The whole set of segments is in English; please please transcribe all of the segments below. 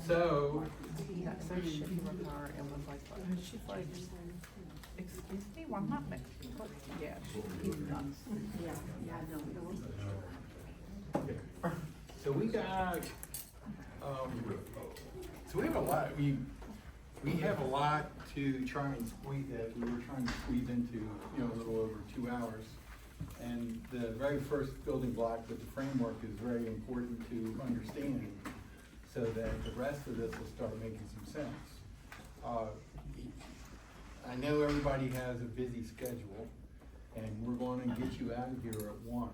So, He got so shitty with her and was like, she's like, excuse me, well, I'm not Mexican. Yeah, he's nuts. so we got, so we have a lot, we have a lot to try and squeeze that, we were trying to squeeze into, a little over 2 hours. And the very first building block with the framework is very important to understand, so that the rest of this will start making some sense. I know everybody has a busy schedule, and we're going to get you out of here at 1.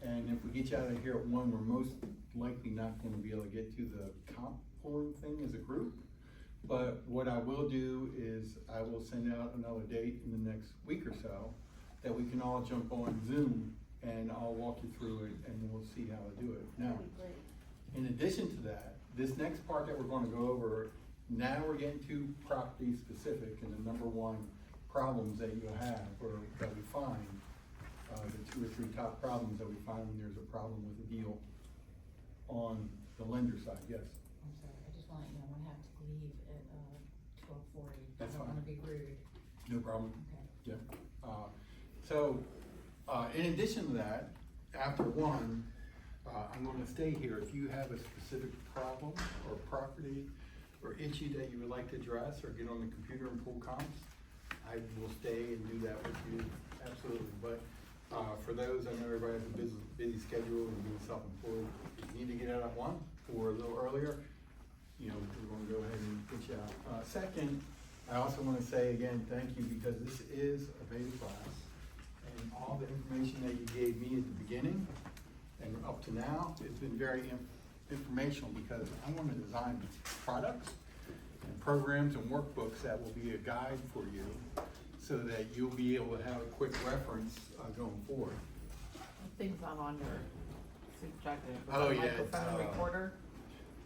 And if we get you out of here at 1, we're most likely not going to be able to get to the comp pulling thing as a group. But what I will do is I will send out another date in the next week or so that we can all jump on Zoom, and I'll walk you through it, and we'll see how to do it. Now, in addition to that, this next part that we're going to go over, now we're getting to property specific, and the number one problems that you have, or that we find, the 2 or 3 top problems that we find when there's a problem with a deal on the lender side. Yes? I'm sorry, I just want to, I'm gonna have to leave at 12:40. That's I don't fine. wanna be rude. No problem. Okay. Yeah. So, in addition to that, after 1, I'm going to stay here. If you have a specific problem or property or issue that you would like to address or get on the computer and pull comps, I will stay and do that with you, absolutely. But for those, I know everybody has a busy schedule and being self-employed. If you need to get out at 1 or a little earlier, we're going to go ahead and get you out. Second, I also want to say again, thank you, because this is a beta class, and all the information that you gave me at the beginning and up to now, it's been very informational, because I want to design products and programs and workbooks that will be a guide for you, so that you'll be able to have a quick reference going forward. Things not on your subjective. Oh, yeah, Microphone recorder.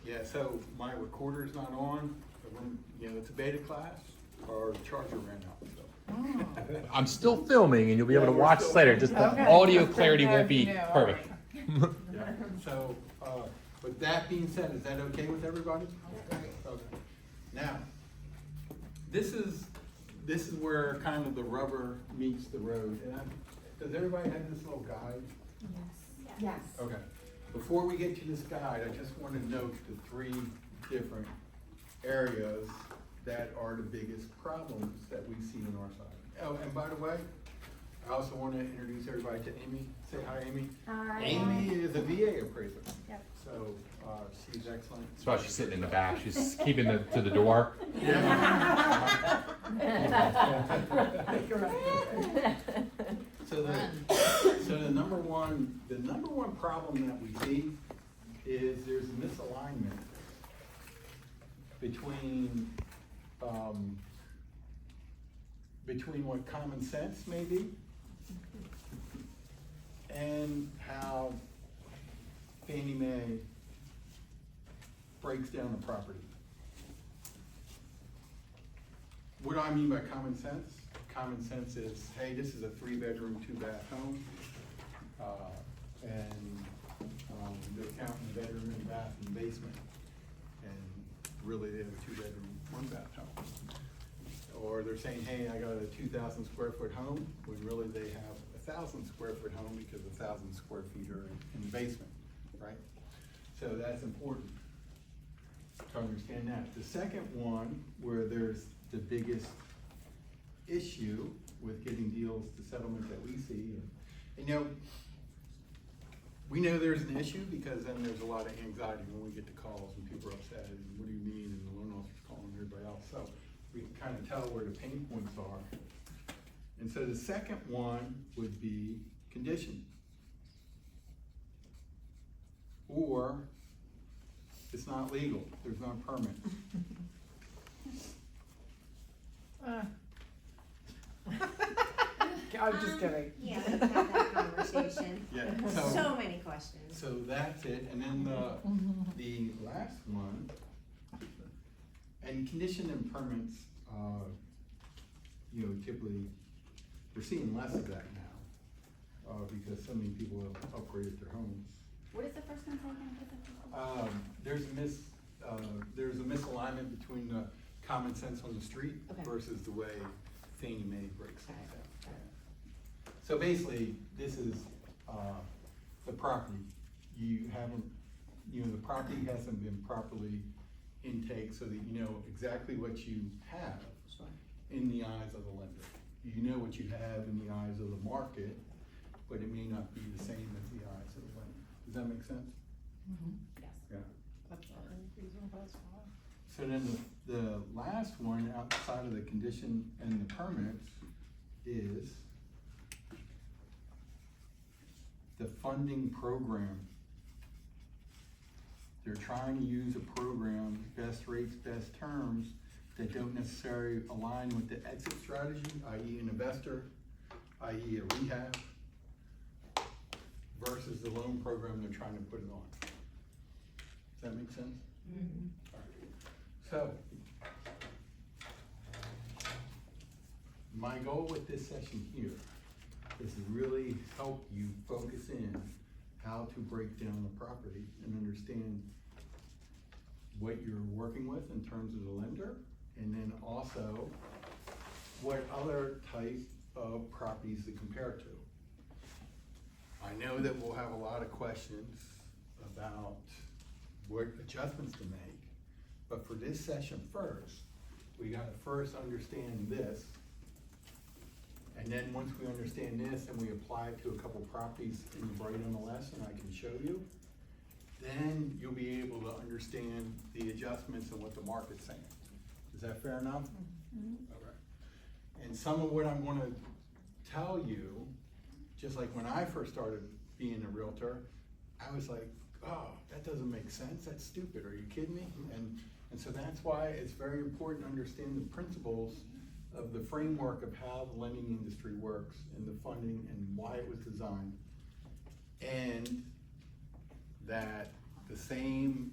Yeah, so my recorder's not on, but when, it's a beta class, our charger ran out, so. I'm still filming, and you'll be able to we're watch still this later. filming. Just the Okay. audio clarity won't be No, perfect. Yeah. So, with that being said, is that okay with everybody? Okay. Now, this is where kind of the rubber meets the road. And does everybody have this little guide? Yes. Okay. Before we get to this guide, I just want to note the 3 different areas that are the biggest problems that we see on our side. Oh, and by the way, I also want to introduce everybody to Amy. Say hi, Amy. Hi. Amy is a VA appraiser. Yep. So, she's excellent. That's why she's sitting in the back. She's keeping it to the door. Yeah. So the number one problem that we see is there's misalignment between what common sense may be and how Fannie Mae breaks down the property. What do I mean by common sense? Common sense is, hey, this is a 3-bedroom, 2-bath home, and they're counting the bedroom and bath and basement, and really they have a 2-bedroom, 1-bath home. Or they're saying, hey, I got a 2,000 square foot home, when really they have a 1,000 square foot home, because 1,000 square feet are in the basement, right? So that's important to understand that. The second one, where there's the biggest issue with getting deals to settlement that we see, and we know there's an issue, because then there's a lot of anxiety when we get the calls and people are upset, and what do you mean, and the loan officer's calling everybody else. So we can kind of tell where the pain points are. And so the second one would be condition. Or it's not legal, there's no permit. I'm just kidding. Yeah, we've had that conversation. Yeah, So many questions. So that's it, and then the last one, and condition and permits, typically, we're seeing less of that now, because so many people have upgraded their homes. What is the first one say again? There's there's a misalignment between the common sense on the street Okay. versus the way Fannie Mae breaks things down. So basically, this is, the property. You haven't, the property hasn't been properly intake so that you know exactly what you have Sure. in the eyes of the lender. You know what you have in the eyes of the market, but it may not be the same as the eyes of the lender. Does that make sense? Yes. Yeah. That's all reasonable, that's fine. So then the last one outside of the condition and the permits is the funding program. They're trying to use a program, best rates, best terms, that don't necessarily align with the exit strategy, i.e. an investor, i.e. a rehab, versus the loan program they're trying to put it on. Does that make sense? Mm-hmm. So, my goal with this session here is to really help you focus in how to break down the property and understand what you're working with in terms of the lender, and then also what other type of properties to compare to. I know that we'll have a lot of questions about what adjustments to make, but for this session first, we gotta first understand this. And then once we understand this and we apply it to a couple properties in the bright MLS, and I can show you, then you'll be able to understand the adjustments and what the market's saying. Is that fair enough? Okay. And some of what I'm gonna tell you, just like when I first started being a realtor, I was like, oh, that doesn't make sense, that's stupid, are you kidding me? And so that's why it's very important to understand the principles of the framework of how the lending industry works and the funding and why it was designed. And that the same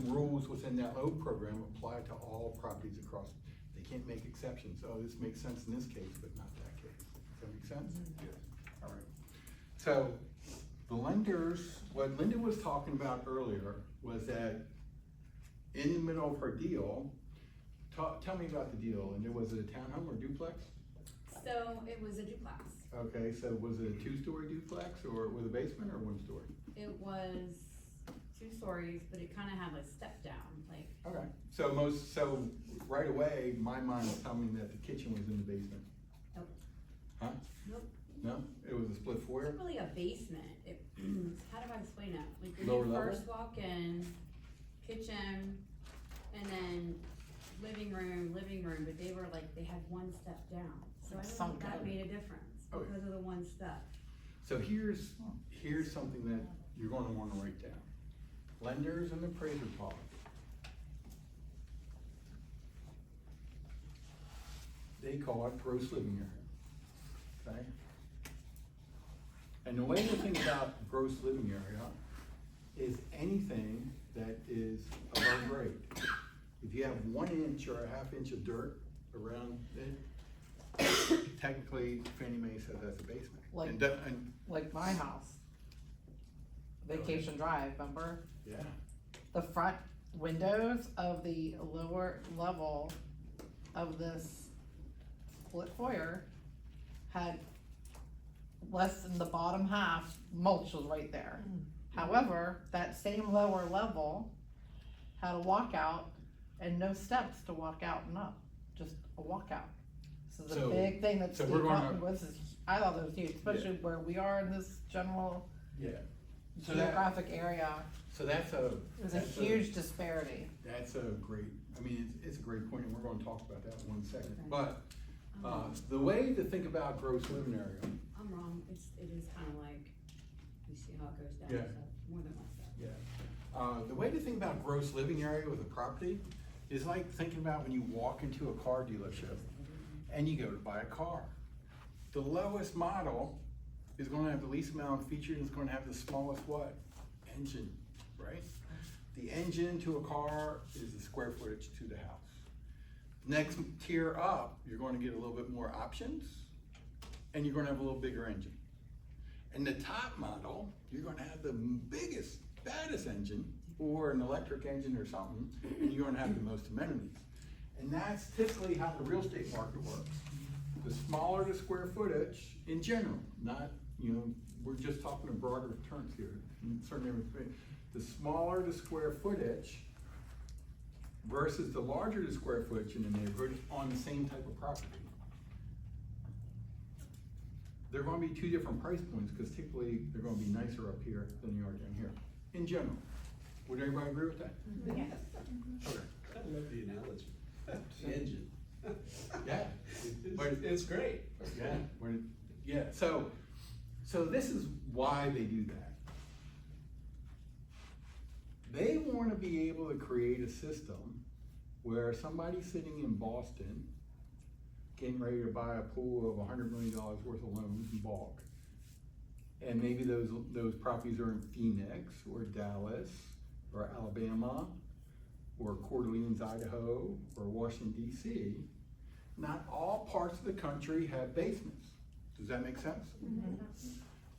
rules within that loan program apply to all properties across. They can't make exceptions. Oh, this makes sense in this case, but not that case. Does that make sense? Good. All right. So the lenders, what Linda was talking about earlier was that in the middle of her deal, tell me about the deal. And was it a townhome or duplex? So it was a duplex. Okay, so was it a two-story duplex or with a basement or one story? It was 2 stories, but it kind of had a step down, like. Okay, so right away, my mind was telling me that the kitchen was in the basement. Nope. Huh? Nope. No, it was a split It foyer? wasn't really a basement. It, how do I explain it? Like when Lower you level? first walk in, kitchen, and then living room, but they were like, they had one step down. So I don't Sunk think that in. made a difference Oh, yeah. because of the one step. So here's something that you're gonna wanna write down. Lenders and appraiser policy. They call it gross living area, okay? And the way to think about gross living area is anything that is above grade. If you have 1 inch or a half inch of dirt around it, technically Fannie Mae says that's a basement. Like- And Like my house. Vacation Drive, remember? yeah, The front windows of the lower level of this split foyer had less than the bottom half, mulch was right there. However, that same lower level had a walkout and no steps to walk out and up, just a walkout. This is a So- big thing that so Steve we're gonna- Hutton was, I thought it was huge, especially where we are in this general yeah. So that, geographic area. so that's a. It was a that's huge disparity. That's a great, I mean, it's a great point, and we're gonna talk about that in 1 second. Okay. But, I'm wrong. the way to think about gross living area, I'm wrong. It is kind of like, you see how it goes down, Yeah. so more than one step. yeah. The way to think about gross living area with a property is like thinking about when you walk into a car dealership and you go to buy a car. The lowest model is gonna have the least amount of features, and it's gonna have the smallest what? Engine, right? The engine to a car is the square footage to the house. Next tier up, you're gonna get a little bit more options, and you're gonna have a little bigger engine. And the top model, you're gonna have the biggest, baddest engine, or an electric engine or something, and you're gonna have the most amenities. And that's typically how the real estate market works. The smaller the square footage in general, not, you know, we're just talking in broader terms here. The smaller the square footage versus the larger the square footage in the neighborhood on the same type of property. They're gonna be two different price points, because typically they're gonna be nicer up here than they are down here, in general. Would everybody agree with that? Yes. Okay. I love the analogy, the engine. Yeah. But It's great. yeah, yeah, so this is why they do that. They wanna be able to create a system where somebody sitting in Boston, getting ready to buy a pool of $100 million worth of loans in bulk, and maybe those properties are in Phoenix, or Dallas, or Alabama, or Coeur d'Alene, Idaho, or Washington DC, not all parts of the country have basements. Does that make sense?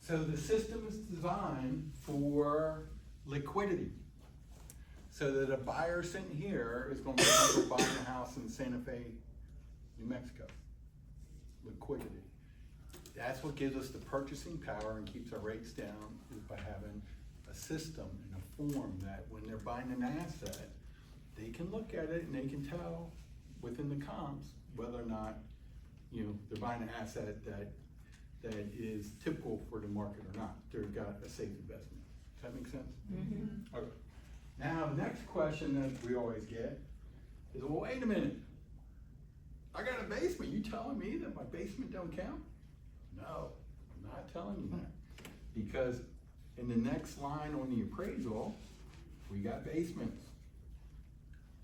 So the system is designed for liquidity. So that a buyer sitting here is gonna be able to buy a house in Santa Fe, New Mexico. Liquidity. That's what gives us the purchasing power and keeps our rates down, is by having a system and a form that when they're buying an asset, they can look at it and they can tell within the comps whether or not, you know, they're buying an asset that is typical for the market or not. They've got a safe investment. Does that make sense? Mm-hmm. Okay. Now, the next question that we always get is, well, wait a minute. I got a basement. You telling me that my basement don't count? No, I'm not telling you that. Because in the next line on the appraisal, we got basements.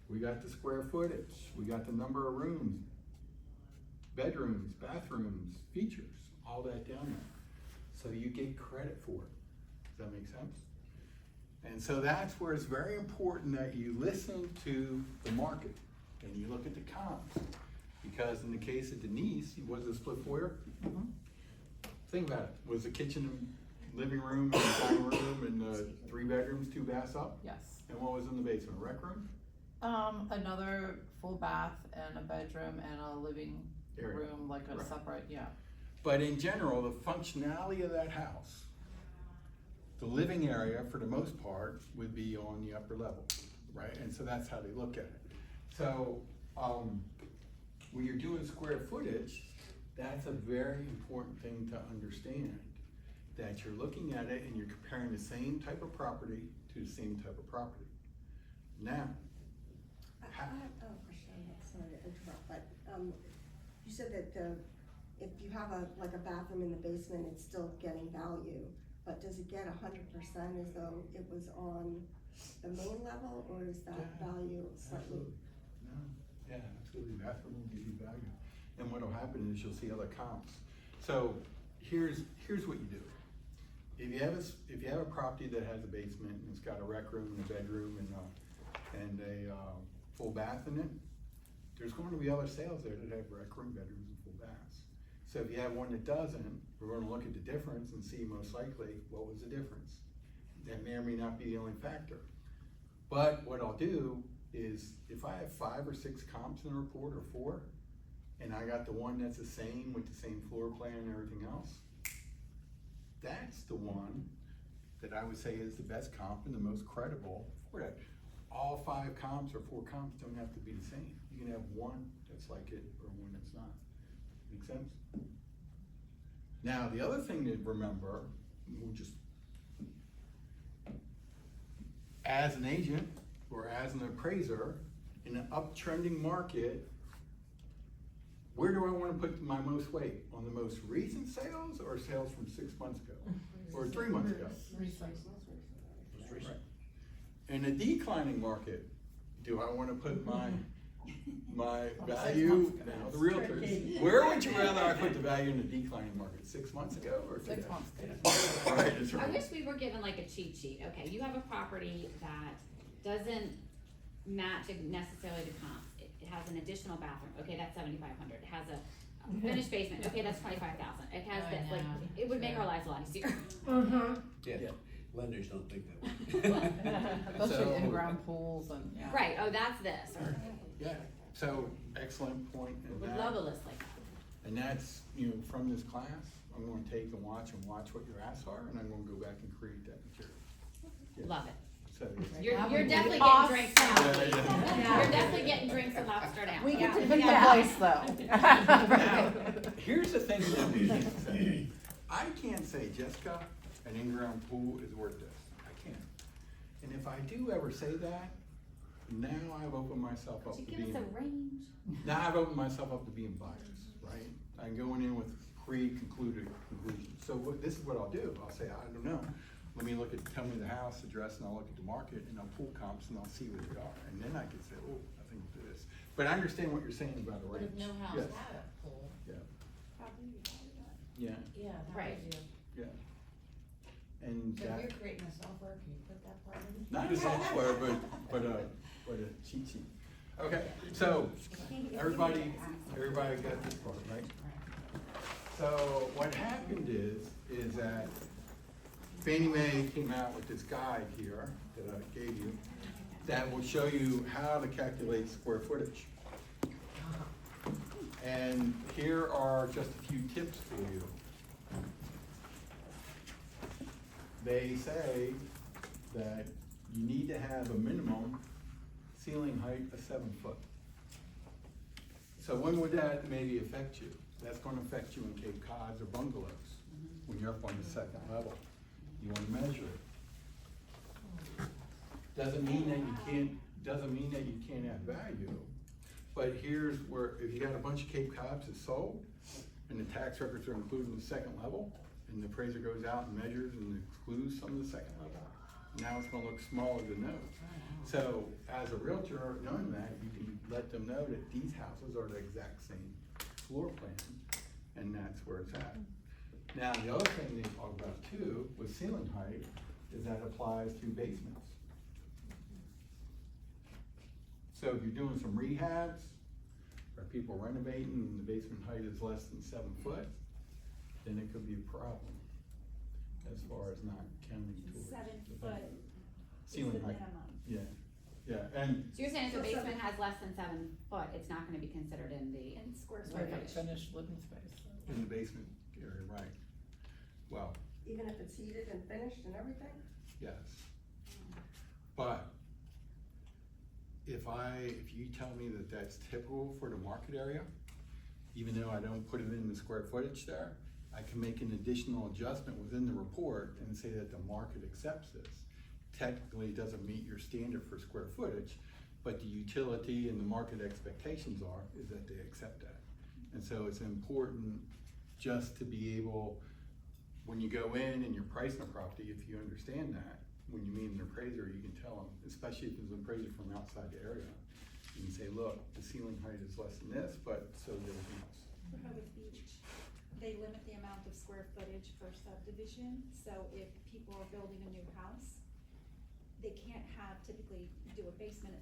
We got the square footage. We got the number of rooms, bedrooms, bathrooms, features, all that down there. So you get credit for it. Does that make sense? And so that's where it's very important that you listen to the market and you look at the comps. Because in the case of Denise, was it a split foyer? Think about it. Was the kitchen and living room and dining room and 3 bedrooms, 2 baths up? Yes. And what was in the basement? A rec room? Another full bath and a bedroom and a living Area. room, like a Right. separate, yeah. But in general, the functionality of that house, the living area for the most part would be on the upper level, right? And so that's how they look at it. So, when you're doing square footage, that's a very important thing to understand. That you're looking at it and you're comparing the same type of property to the same type of property. Now, I have a question, I'm sorry to interrupt, but, you said that if you have a bathroom in the basement, it's still getting value, but does it get 100% as though it was on the main level, or is that value slightly? Absolutely. No, yeah, absolutely, bathroom will give you value. And what'll happen is you'll see other comps. So, here's what you do. If you have a property that has a basement and it's got a rec room and a bedroom and a full bath in it, there's going to be other sales there that have rec room, bedrooms, and full baths. So if you have one that doesn't, we're going to look at the difference and see most likely what was the difference. That may or may not be the only factor. But what I'll do is, if I have 5 or 6 comps in a report, or 4, and I got the one that's the same with the same floor plan and everything else, that's the one that I would say is the best comp and the most credible for that. All 5 comps or 4 comps don't have to be the same. You can have one that's like it or one that's not. Make sense? Now, the other thing to remember, we'll just, as an agent or as an appraiser in an uptrending market, where do I want to put my most weight? On the most recent sales or sales from 6 months ago or 3 months ago? Right. In a declining market, do I want to put my value, now the realtors, where would you rather I put the value in a declining market? 6 months ago or today? 6 months ago. Right, that's I right. wish we were given like a cheat sheet. Okay, you have a property that doesn't match necessarily the comps. It has an additional bathroom. Okay, that's $7,500. It has a finished basement. Okay, that's $25,000. It has I this, like, know. it would make our lives a lot easier. Yeah, Lenders don't think that way. Especially So- in-ground pools and, yeah. Right, oh, that's this, or, Yeah, so excellent point. And would that- love a list like that. And that's, from this class, I'm gonna take and watch what your asks are, and I'm gonna go back and create that material. Yeah. Love it. So, You're That you're would be definitely awesome. getting drinks now. Yeah. You're definitely getting drinks and lobster now. We get to Yeah. pick the Yeah. place though. Now, here's the thing that we can't say. I can't say, Jessica, an in-ground pool is worth this. I can't. And if I do ever say that, now I've opened myself up to Could you give us being, a range? now I've opened myself up to being biased, right? I'm going in with pre-concluded conclusions. So this is what I'll do. I'll say, I don't know. Let me tell me the house address, and I'll look at the market, and I'll pull comps, and I'll see where they are. And then I can say, oh, I think this. But I understand what you're saying about the But range. if no house Yes. had a pool, Yeah, yeah, that Right. gives you. yeah. And So if that, you're creating a software, can you put that part in? not a software, but a cheat sheet. Okay, so everybody got this part, right? So what happened is that Fannie Mae came out with this guide here that I gave you that will show you how to calculate square footage. And here are just a few tips for you. They say that you need to have a minimum ceiling height of 7 foot. So when would that maybe affect you? That's gonna affect you in Cape Cods or bungalows, when you're up on the second level. You wanna measure it. Doesn't mean that you can't add value, but here's where, if you got a bunch of Cape Cods that's sold, and the tax records are included in the second level, and the appraiser goes out and measures and excludes some of the second level, now it's gonna look smaller than those. So as a realtor, knowing that, you can let them know that these houses are the exact same floor plan, and that's where it's at. Now, the other thing they talk about too, with ceiling height, is that applies to basements. So if you're doing some rehabs, or people renovating, and the basement height is less than 7 foot, then it could be a problem, as far as not counting towards. 7 the foot ceiling is the height. minimum. Yeah, and So you're saying if the So basement has less than 7 foot, it's not gonna be considered in the, In square Like footage. a finished living space. in the basement area, right. Well, Even if it's heated and finished and everything? yes. But if you tell me that that's typical for the market area, even though I don't put it in the square footage there, I can make an additional adjustment within the report and say that the market accepts this. Technically, it doesn't meet your standard for square footage, but the utility and the market expectations is that they accept that. And so it's important just to be able, when you go in and you're pricing a property, if you understand that, when you meet an appraiser, you can tell them, especially if it's an appraiser from outside the area, you can say, look, the ceiling height is less than this, but so is everything else. Rehoboth Beach, they limit the amount of square footage per subdivision, so if people are building a new house, they can't typically do a basement,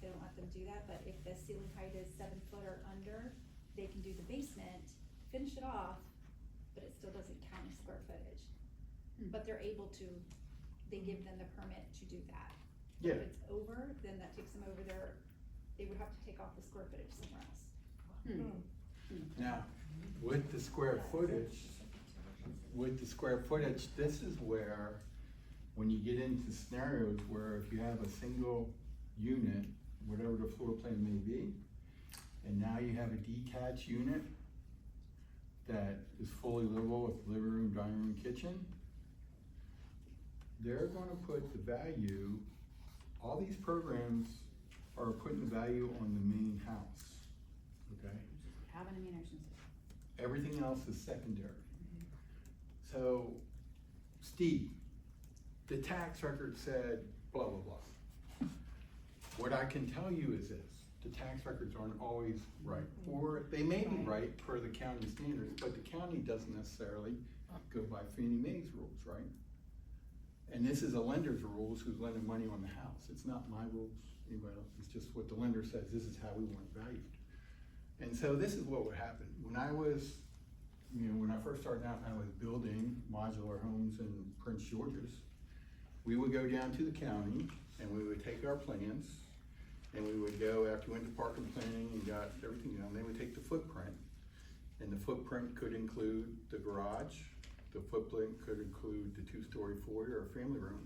they don't let them do that, but if the ceiling height is 7 foot or under, they can do the basement, finish it off, but it still doesn't count as square footage. But they're able to, they give them the permit to do that. But Yeah. if it's over, then that takes them over there, they would have to take off the square footage somewhere else. Now, with the square footage, this is where, when you get into scenarios where if you have a single unit, whatever the floor plan may be, and now you have a detached unit that is fully livable with living room, dining room, kitchen, they're gonna put the value, all these programs are putting the value on the main house, okay? having a management. Everything else is secondary. So, Steve, the tax record said blah, blah, blah. What I can tell you is this, the tax records aren't always right, or they may be right per the county standards, but the county doesn't necessarily go by Fannie Mae's rules, right? And this is a lender's rules who's lending money on the house. It's not my rules, anybody else, it's just what the lender says, this is how we want it valued. And so this is what would happen. When I first started out, I was building modular homes in Prince George's, we would go down to the county and we would take our plans and we would go, after we went to parking planning and got everything down, they would take the footprint. And the footprint could include the garage, the footprint could include the two-story foyer or family room.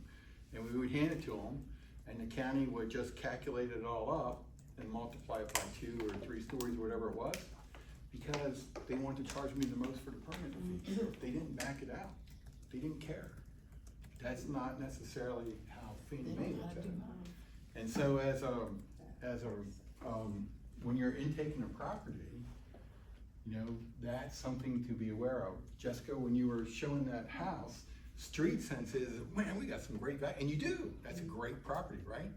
And we would hand it to them, and the county would just calculate it all up and multiply it by 2 or 3 stories, whatever it was, because they wanted to charge me the most for the permit fee. They didn't back it out. They didn't care. That's not necessarily how Fannie Mae looks at it. And so when you're intaking a property, you know, that's something to be aware of. Jessica, when you were showing that house, street sense is, man, we got some great value, and you do, that's a great property, right?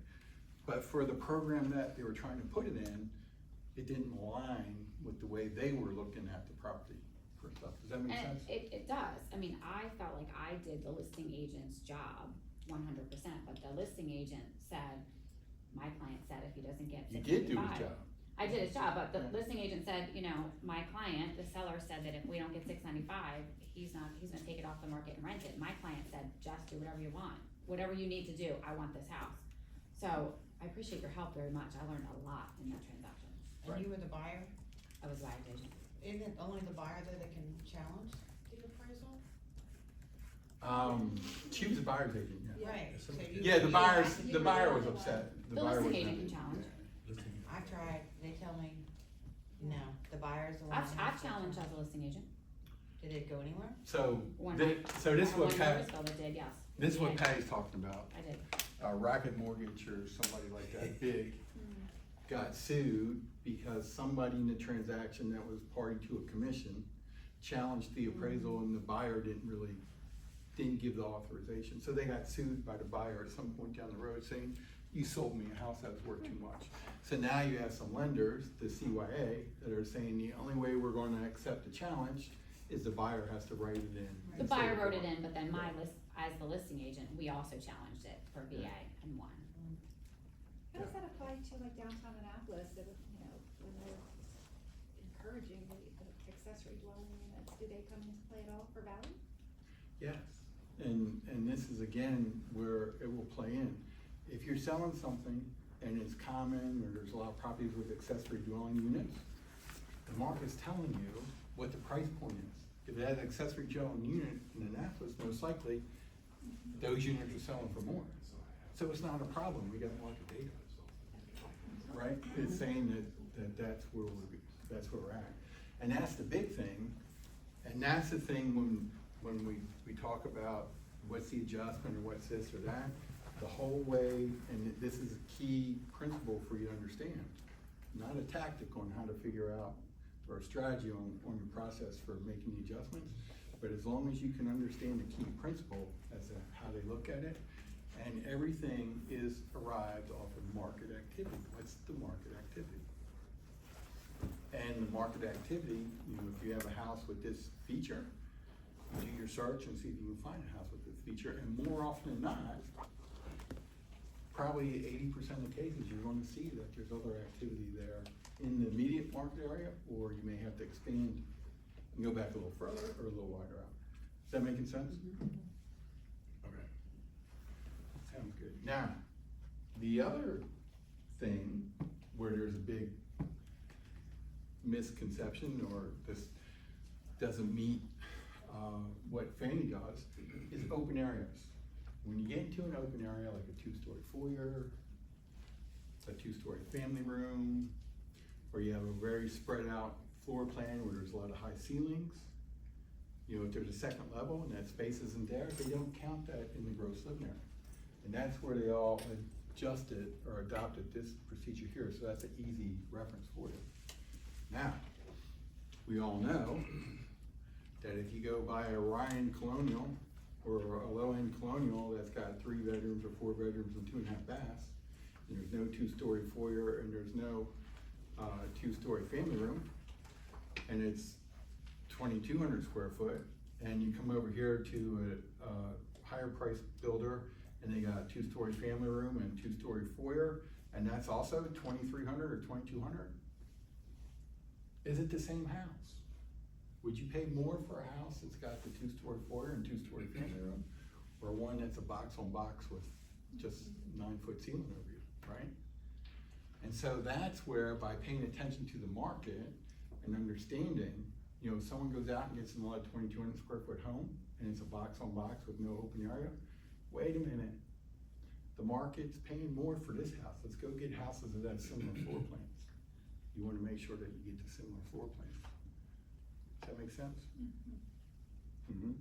But for the program that they were trying to put it in, it didn't align with the way they were looking at the property for stuff. Does that make And sense? it does, I mean, I felt like I did the listing agent's job 100%, but the listing agent said, my client said if he doesn't get You did do his 695. job. I did his job, but the Yeah. listing agent said, you know, my client, the seller said that if we don't get 695, he's gonna take it off the market and rent it. My client said, just do whatever you want, whatever you need to do, I want this house. So I appreciate your help very much, I learned a lot in that transaction. Right. And you were the buyer? I was buyer's agent. Isn't it only the buyer that can challenge the appraisal? She was a buyer's agent, yeah. Right. So you- Yeah, the you buyer have to- was upset. The buyer listing was agent not- can challenge. I tried, they tell me, no, the buyer's the one. that has I've to challenged as challenge. a listing agent. Did it go anywhere? So, One thi- night. so this is what One Pat, Louisville that did, yes. this is what Yeah, Patty's talking about. I did. Rocket Mortgage or somebody like that big got sued because somebody in the transaction that was party to a commission challenged the appraisal and the buyer didn't give the authorization. So they got sued by the buyer at some point down the road saying, you sold me a house that was worth too much. So now you have some lenders, the CYA, that are saying the only way we're gonna accept the challenge is the buyer has to write it in. The buyer wrote it in, but then as the listing agent, we also challenged it for VA and won. How does that apply to like downtown Annapolis, that, you know, when they're encouraging the accessory dwelling units, do they come into play at all for Valley? Yes, and this is again where it will play in. If you're selling something and it's common, or there's a lot of properties with accessory dwelling units, the market's telling you what the price point is. If it has an accessory dwelling unit in Annapolis, most likely, those units are selling for more. So it's not a problem, we got market data, right? It's saying that's where we're at. And that's the big thing, and that's the thing when we talk about what's the adjustment or what's this or that, the whole way, and this is a key principle for you to understand, not a tactic on how to figure out, or a strategy on your process for making the adjustments, but as long as you can understand the key principle as to how they look at it, and everything is arrived off of market activity. What's the market activity? And the market activity, you know, if you have a house with this feature, you do your search and see if you can find a house with this feature, and more often than not, probably 80% of the cases, you're going to see that there's other activity there in the immediate market area, or you may have to expand and go back a little further or a little wider out. Is that making sense? Okay. Sounds good. Now, the other thing where there's a big misconception, or this doesn't meet what Fannie does, is open areas. When you get into an open area like a two-story foyer, a two-story family room, or you have a very spread out floor plan where there's a lot of high ceilings, you know, if there's a second level and that space isn't there, they don't count that in the gross living area. And that's where they all adjusted or adopted this procedure here, so that's an easy reference for you. Now, we all know that if you go buy a Ryan Colonial or a low-end Colonial that's got 3 bedrooms or 4 bedrooms and 2.5 baths, and there's no two-story foyer and there's no two-story family room, and it's 2,200 square foot, and you come over here to a higher priced builder and they got a two-story family room and two-story foyer, and that's also 2,300 or 2,200. Is it the same house? Would you pay more for a house that's got the two-story foyer and two-story family room? or one that's a box on box with just 9-foot ceiling over you, right? And so that's where, by paying attention to the market and understanding, you know, if someone goes out and gets an 2,200 square foot home, and it's a box on box with no open area, wait a minute, the market's paying more for this house, let's go get houses that have similar floor plans. You wanna make sure that you get the similar floor plans. Does that make sense? Mm-hmm.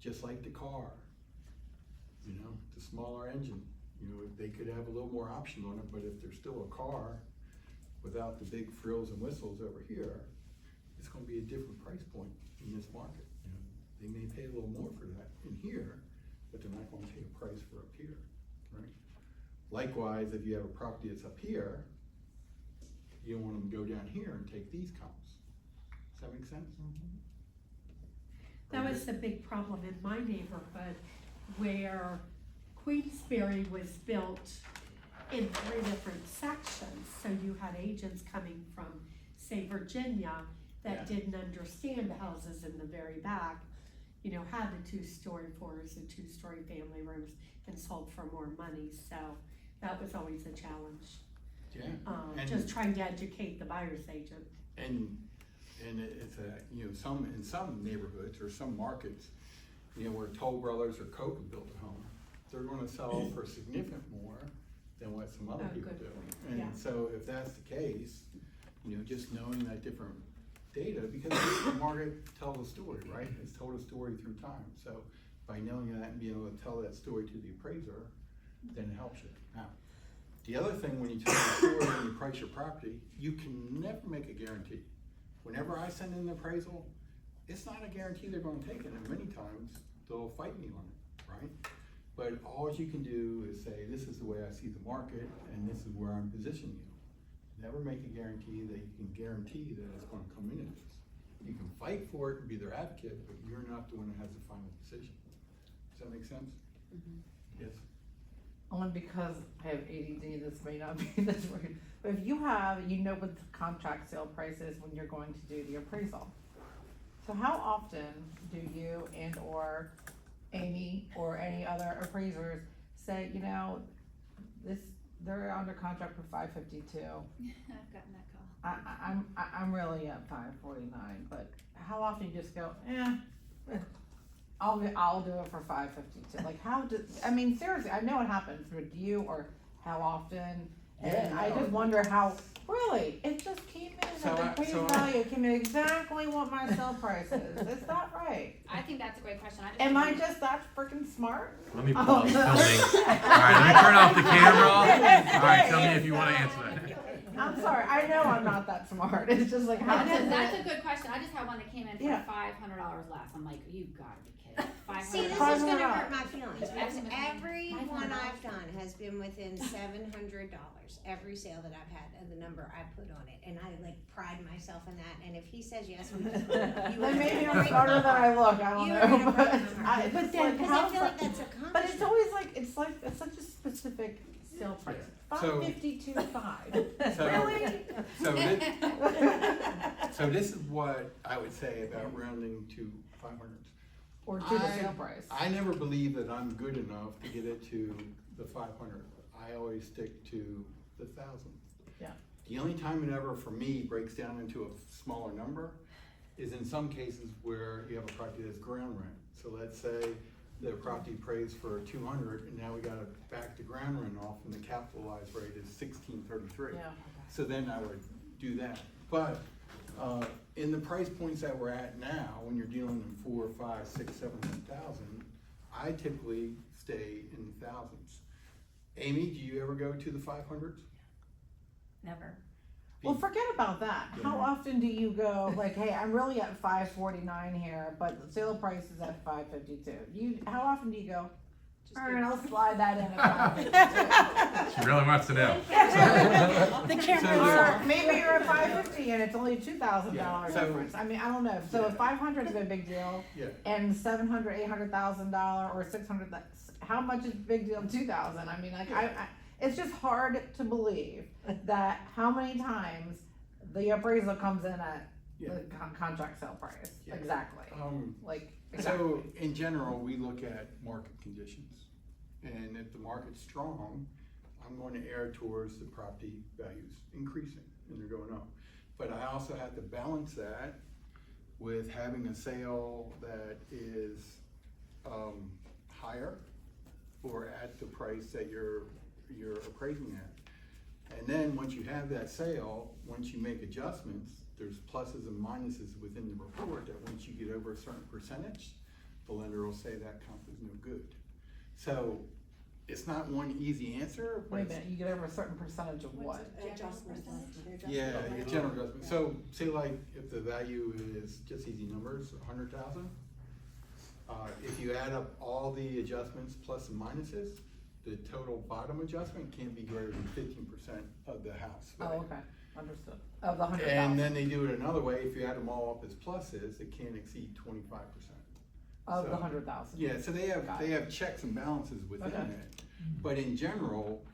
Just like the car, you know, the smaller engine, you know, they could have a little more option on it, but if there's still a car without the big frills and whistles over here, it's gonna be a different price point in this market. You know, they may pay a little more for that in here, but they're not gonna pay a price for up here, right? Likewise, if you have a property that's up here, you don't want them to go down here and take these comps. Does that make sense? That was the big problem in my neighborhood, where Queensberry was built in 3 different sections. So you had agents coming from, say, Virginia, that Yeah. didn't understand houses in the very back, you know, had the 2-story floors, the 2-story family rooms, and sold for more money. So that was always a challenge. Yeah. And- Just trying to educate the buyer's agent. And it's a, you know, in some neighborhoods or some markets, you know, where Toll Brothers or Coke have built a home, they're gonna sell for significant more than what some other Oh, people good do. point. Yeah. And so if that's the case, you know, just knowing that different data, because the market tells a story, right? It's told a story through time. So by knowing that and being able to tell that story to the appraiser, then it helps you. Now, the other thing, when you tell the story and you price your property, you can never make a guarantee. Whenever I send in an appraisal, it's not a guarantee they're gonna take it, and many times they'll fight me on it, right? But all you can do is say, this is the way I see the market, and this is where I'm positioning you. Never make a guarantee that you can guarantee that it's gonna come into this. You can fight for it and be their advocate, but you're not the one that has the final decision. Does that make sense? Yes? Only because I have ADD, this may not be this word, but if you have, you know what the contract sale price is when you're going to do the appraisal. So how often do you and or Amy or any other appraisers say, you know, they're under contract for $552. I've gotten that call. I'm really at $549, but how often you just go, I'll do it for $552. Like I mean, seriously, I know it happens with you, or how often, and Yeah, I no. just wonder how, really, it just came in So at the I- appraised so I- value, came in exactly what my sale price is. It's not right. I think that's a great question. Am I just that freaking smart? Let me Oh, pause no. filming. Alright, let me turn off the camera. Alright, tell me if you wanna answer that. I'm sorry, I know I'm not that smart. It's just like, how does That's a it? good question. I just had one that came in for Yeah. $500 less. I'm like, you gotta be kidding. See, this is $500. gonna hurt my feelings, because $500. every one $500. I've done has been within $700, every sale that I've had, and the number I put on it, and I like pride myself in that, and if he says yes, we just you Then maybe I'm break smarter my than I heart. look, I don't You are know, gonna but break my heart. but then like, Because how I feel like fu- that's a But it's always like, it's such a specific sale price, So- $552.5. So- Really? So this is what I would say about rounding to 500s. Or to the sale price. I never believe that I'm good enough to get it to the 500. I always stick to the 1,000. Yeah. The only time it ever, for me, breaks down into a smaller number is in some cases where you have a property that's ground rent. So let's say the property appraised for 200, and now we gotta back the ground rent off, and the capitalized rate is 1633. Yeah. So then I would do that. But in the price points that we're at now, when you're dealing in 4, 5, 6, 700,000, I typically stay in the thousands. Amy, do you ever go to the 500s? Never. Well, forget about that. How Yeah. often do you go, like, hey, I'm really at 549 here, but the sale price is at 552? How often do you go, Just all do right, it. I'll slide that in at 552? She really wants to know. The So- camera's Or off. maybe you're at 550 and it's only $2,000 Yeah, so- difference. I mean, I don't know. So Yeah. if 500 is a big deal, Yeah. and $700,000, $800,000, or 600, how much is a big deal? 2,000. I mean, like, it's just hard to believe that how many times the appraisal comes in at Yeah. the contract sale price, Yeah. exactly, like, So exactly. in general, we look at market conditions. And if the market's strong, I'm going to err towards the property values increasing and they're going up. But I also have to balance that with having a sale that is, higher or at the price that you're appraising at. And then once you have that sale, once you make adjustments, there's pluses and minuses within the report that once you get over a certain percentage, the lender will say that comp is no good. So it's not one easy answer, but Wait a it's- minute, you get over a certain percentage of what? Adjustments. yeah, your general adjustment. So say like if the value is just easy numbers, 100,000. If you add up all the adjustments plus and minuses, the total bottom adjustment can't be greater than 15% of the house value. Oh, okay, understood, of the 100,000. And then they do it another way, if you add them all up as pluses, it can't exceed 25%. Of the So- 100,000. Yeah, so they Got it. have checks and balances within Okay. it. But in general,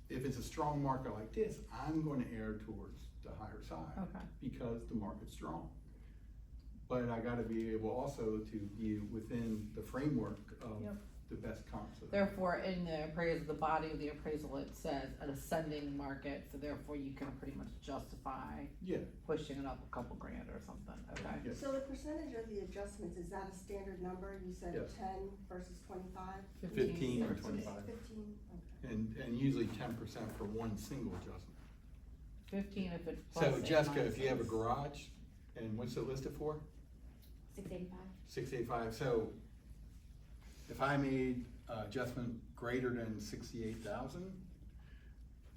if it's a strong market like this, I'm gonna err towards the higher side. Okay. Because the market's strong. But I gotta be able also to be within the framework of Yep. the best comps. that I- Therefore, in the appraisal, the body of the appraisal, it says an ascending market, so therefore you can pretty much justify Yeah, pushing it up a couple grand or something, okay? yeah. So the percentage of the adjustments, is that a standard number? You said Yes. 10 versus 25? 15 or 15. 25. 15, okay. And usually 10% for one single adjustment. 15 if it's plus So and Jessica, if you have a minuses. garage, and what's it listed for? 685. 685, so if I made adjustment greater than 68,000,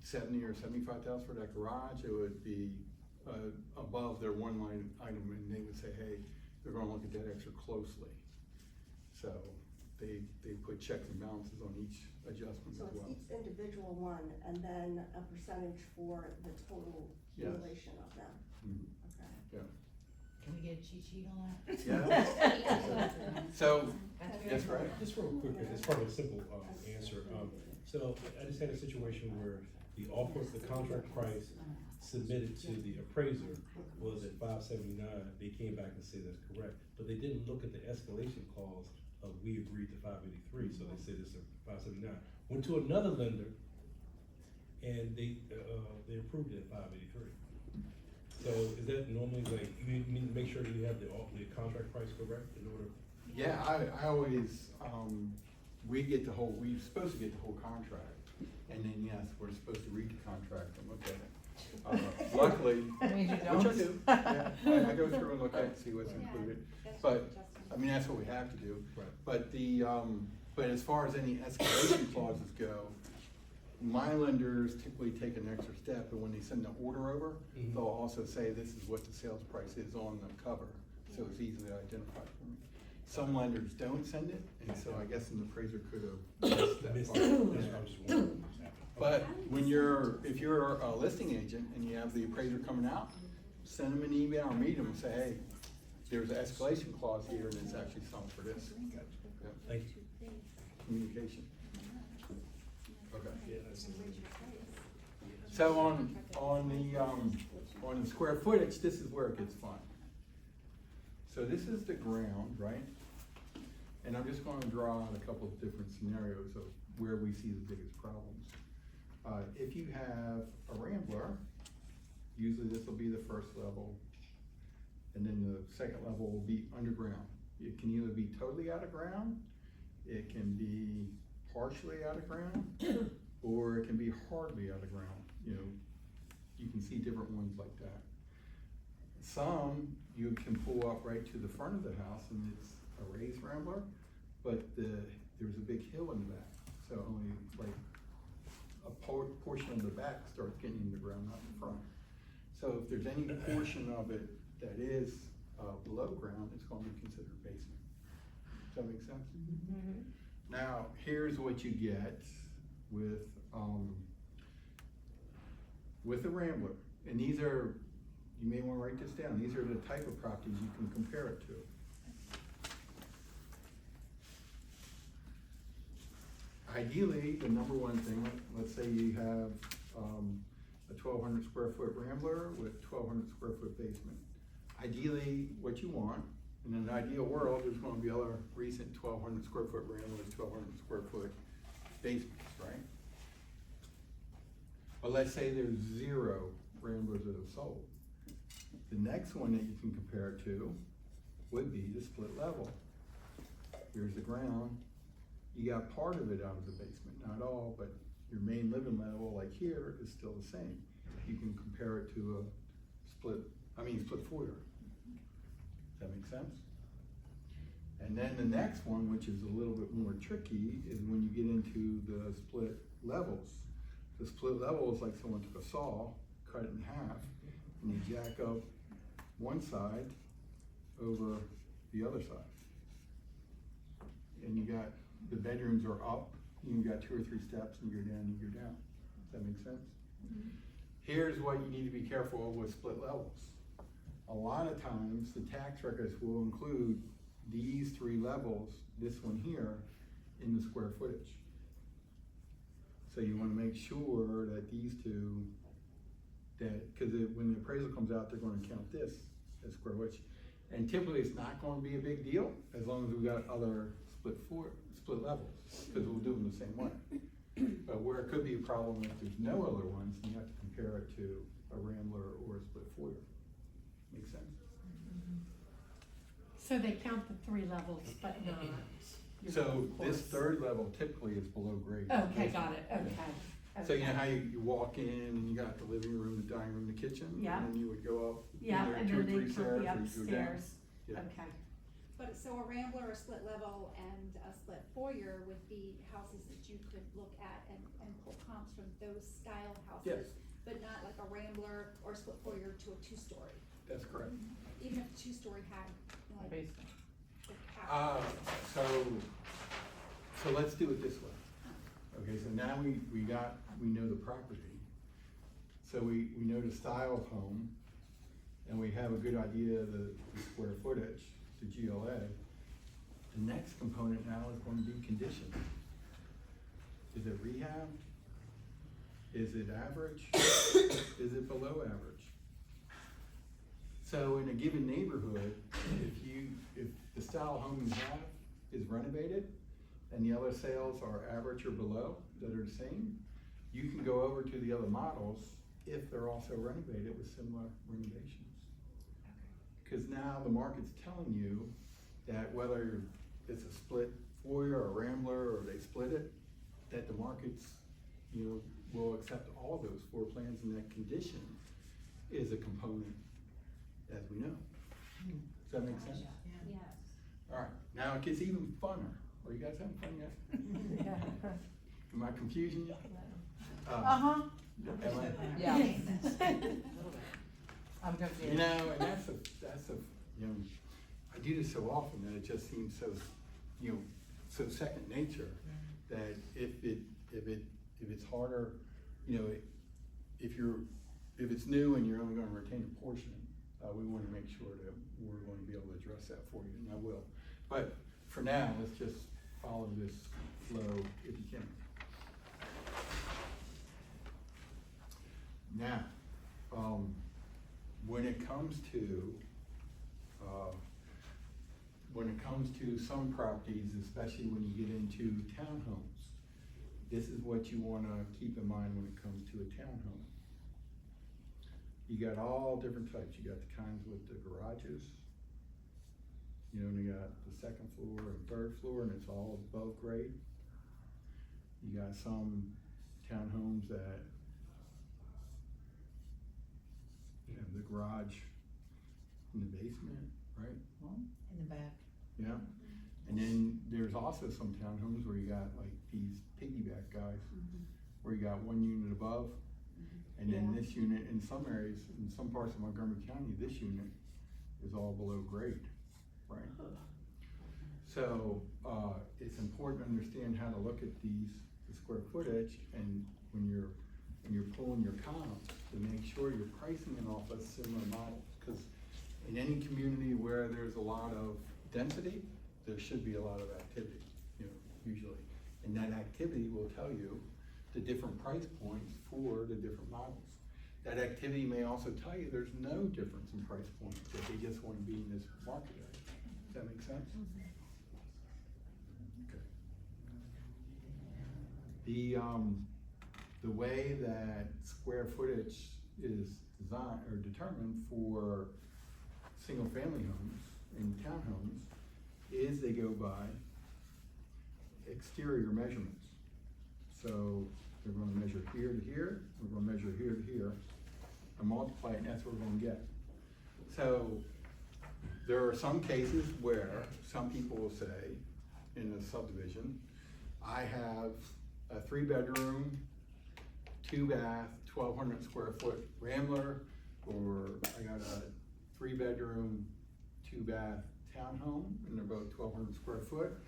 70 or 75,000 for that garage, it would be above their one line item, and they would say, hey, they're gonna look at that extra closely. So they put checks and balances on each adjustment So as it's well. each individual one and then a percentage for the total Yes. accumulation of them? Mhm. Okay. Can we get a cheat sheet on that? Yeah. So, yes, right? Just real quick, it's probably a simple, answer. So I just had a situation where the offer, the contract price submitted to the appraiser was at 579. They came back and said that's correct, but they didn't look at the escalation clause of we agreed to 583, so they said it's a 579. Went to another lender and they approved it at 583. So is that normally like, you need to make sure that you have the contract price correct in order? Yeah, I always, we're supposed to get the whole contract, and then, yes, we're supposed to read the contract and look at it. Luckily, That means you which I don't. do, yeah, I go through and look at it, see what's Yeah. included, That's but, adjustments. I mean, that's what we have to do. Right. But but as far as any escalation clauses go, my lenders typically take an extra step, and when they send the order over, Mhm. they'll also say this is what the sales price is on the cover, so it's easily identified for me. Some lenders don't send it, and so I guess an appraiser could have missed that Missed part. it. That's what I was just wondering. But if you're a listing agent and you have the appraiser coming out, send them an email or meet them and say, hey, there's an escalation clause here and it's actually something for this. Yeah, Thank you. communication. Okay. Yeah, that's. So on the square footage, this is where it gets fun. So this is the ground, right? And I'm just gonna draw out a couple of different scenarios of where we see the biggest problems. If you have a rambler, usually this will be the first level, and then the second level will be underground. It can either be totally out of ground, it can be partially out of ground, or it can be hardly out of ground. You know, you can see different ones like that. Some you can pull up right to the front of the house and it's a raised rambler, but there's a big hill in the back, so only like a portion of the back starts getting in the ground, not the front. So if there's any portion of it that is below ground, it's gonna be considered basement. Does that make sense? Now, here's what you get with a rambler, and these are, you may wanna write this down, these are the type of properties you can compare it to. Ideally, the number one thing, let's say you have a 1,200 square foot Rambler with 1,200 square foot basement. Ideally, what you want, in an ideal world, there's gonna be other recent 1,200 square foot Ramblers, 1,200 square foot basements, right? But let's say there's 0 Ramblers that have sold. The next one that you can compare it to would be the split level. Here's the ground, you got part of it out of the basement, not all, but your main living level, like here, is still the same. You can compare it to a split foyer. Does that make sense? And then the next one, which is a little bit more tricky, is when you get into the split levels. The split level is like someone took a saw, cut it in half, and you jack up one side over the other side. And you got, the bedrooms are up, you got 2 or 3 steps, and you go down, you go down. Does that make sense? Here's what you need to be careful of with split levels. A lot of times, the tax records will include these 3 levels, this one here, in the square footage. So you wanna make sure that these two, cause when the appraisal comes out, they're gonna count this as square footage. And typically, it's not gonna be a big deal, as long as we've got other split levels, cause we'll do them the same way. But where it could be a problem if there's no other ones, you have to compare it to a Rambler or a split foyer. Makes sense? So they count the 3 levels, but not. So this course. 3rd level typically is below grade. Okay, got it, okay. So you know okay. how you walk in and you got the living room, the dining room, the kitchen? Yeah. And then you would go up Yeah, either and 2 or then 3 they stairs, come or the you go down. upstairs, Yeah. okay. But so a Rambler, a split level, and a split foyer would be houses that you could look at and pull comps from those style Yes, houses. But not like a Rambler or a split foyer to a 2-story, that's correct. even if the 2-story had, like, Basement. the half. So let's do it this way. Okay, so now we know the property. So we know the style of home, and we have a good idea of the square footage, the GLA. The next component now is going to be condition. Is it rehab? Is it average? Is it below average? So in a given neighborhood, if the style of home you have is renovated, and the other sales are average or below, that are the same, you can go over to the other models if they're also renovated with similar renovations. Because now the market's telling you that whether it's a split foyer or Rambler, or they split it, that the markets, will accept all of those floor plans, and that condition is a component, as we know. Does that make sense? Yes. All right, now it gets even funner. Are you guys having fun yet? Am I confusing you? Uh-huh. Am I? Yeah. I'm confused. And that's a, I do this so often that it just seems so, so second nature, that if it's harder, if it's new and you're only gonna retain a portion, we wanna make sure that we're going to be able to address that for you, and I will. But for now, let's just follow this flow if you can. Now, when it comes to some properties, especially when you get into townhomes, this is what you wanna keep in mind when it comes to a townhome. You got all different types. You got the kinds with the garages, and you got the 2nd floor and 3rd floor, and it's all above grade. You got some townhomes that have the garage in the basement, right? In the back. Yeah. And then there's also some townhomes where you got like these piggyback guys, where you got one unit above, and then this unit, in some areas, in some parts of Montgomery County, this unit is all below grade, right? So, it's important to understand how to look at the square footage, and when you're pulling your comps, to make sure you're pricing it off of similar models. Because in any community where there's a lot of density, there should be a lot of activity, usually. And that activity will tell you the different price points for the different models. That activity may also tell you there's no difference in price point, that they just wanna be in this market area. Does that make sense? Okay. The way that square footage is designed or determined for single-family homes and townhomes is they go by exterior measurements. So they're gonna measure here to here, we're gonna measure here to here, and multiply it, and that's what we're gonna get. So there are some cases where some people will say, in a subdivision, I have a 3-bedroom, 2-bath, 1,200 square foot Rambler, or I got a 3-bedroom, 2-bath townhome, and they're both 1,200 square foot.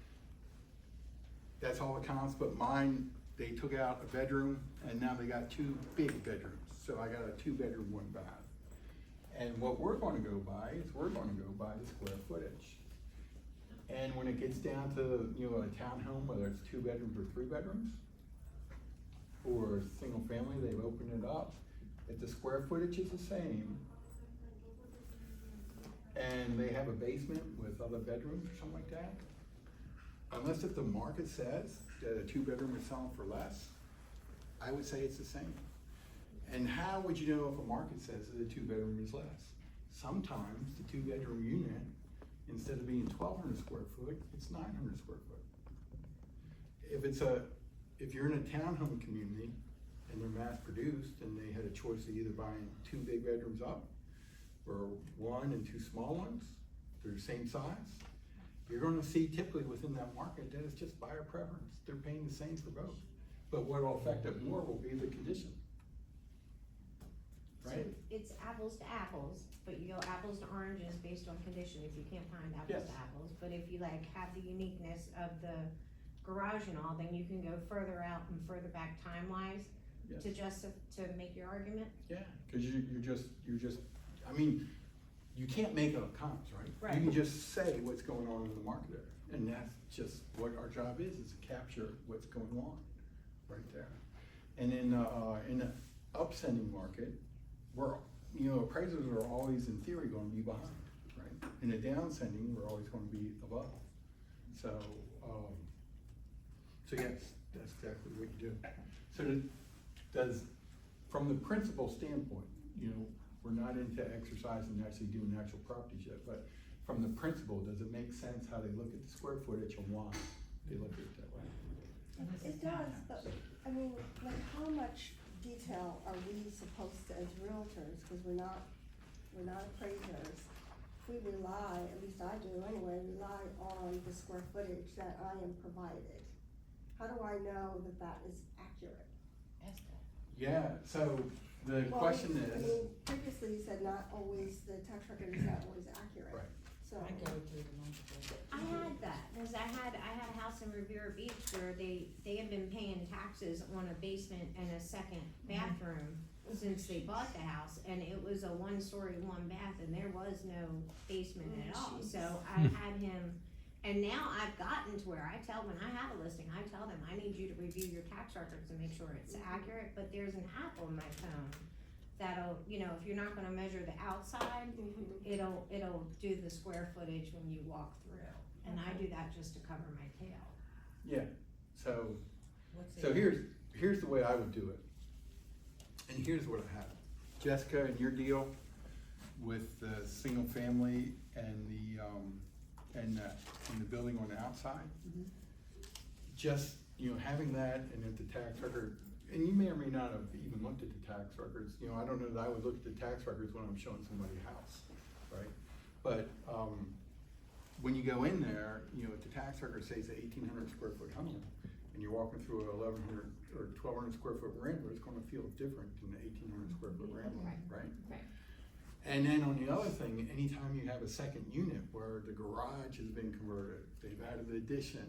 That's all it counts, but mine, they took out a bedroom, and now they got 2 big bedrooms. So I got a 2-bedroom, 1-bath. And what we're gonna go by is we're gonna go by the square footage. And when it gets down to, you know, a townhome, whether it's 2 bedrooms or 3 bedrooms, or single family, they've opened it up, if the square footage is the same, and they have a basement with other bedrooms or something like that, unless if the market says that a 2-bedroom is selling for less, I would say it's the same. And how would you know if a market says that a 2-bedroom is less? Sometimes the 2-bedroom unit, instead of being 1,200 square foot, it's 900 square foot. If you're in a townhome community and they're mass produced and they had a choice of either buying 2 big bedrooms up or 1 and 2 small ones, they're the same size, you're gonna see typically within that market that it's just buyer preference. They're paying the same for both. But what will affect it more will be the condition. So Right? it's apples to apples, but you go apples to oranges based on condition if you can't find apples Yes. to apples. But if you like have the uniqueness of the garage and all, then you can go further out and further back time-wise Yes. to make your argument. Yeah, cause you're just, I mean, you can't make up comps, right? Right. You can just say what's going on in the market area, and that's just what our job is to capture what's going on right there. And in the upsending market, appraisers are always in theory gonna be behind, right? In the downsending, we're always gonna be above. So yes, that's exactly what you do. So from the principal standpoint, we're not into exercising and actually doing actual properties yet, but from the principal, does it make sense how they look at the square footage and why they look at it that way? It does, but, I mean, like, how much detail are we supposed to, as realtors, cause we're not appraisers, if we rely, at least I do anyway, rely on the square footage that I am provided? How do I know that that is accurate? Ask that. Yeah, so the Well, question I is, mean, previously you said not always, the tax record is not always accurate. Right. So, I go through the multiple. I had that, cause I had a house in Riviera Beach where they had been paying taxes on a basement and a second bathroom since they bought the house, and it was a 1-story, 1-bath, and there was no basement at all, so I had him, and now I've gotten to where when I have a listing, I tell them, I need you to review your tax records and make sure it's accurate, but there's an app on my phone that'll, if you're not gonna measure the outside, it'll do the square footage when you walk through, and I do that just to cover my tail. yeah, so What's So it? here's the way I would do it. And here's what I have. Jessica, in your deal with the single family and the building on the outside, just, having that and at the tax record, and you may or may not have even looked at the tax records, I don't know that I would look at the tax records when I'm showing somebody a house, right? But, when you go in there, if the tax record says an 1,800 square foot home, and you're walking through a 1,100 or 1,200 square foot Rambler, it's gonna feel different than the 1,800 square foot Rambler, right? Right. And then on the other thing, anytime you have a second unit where the garage has been converted, they've added the addition,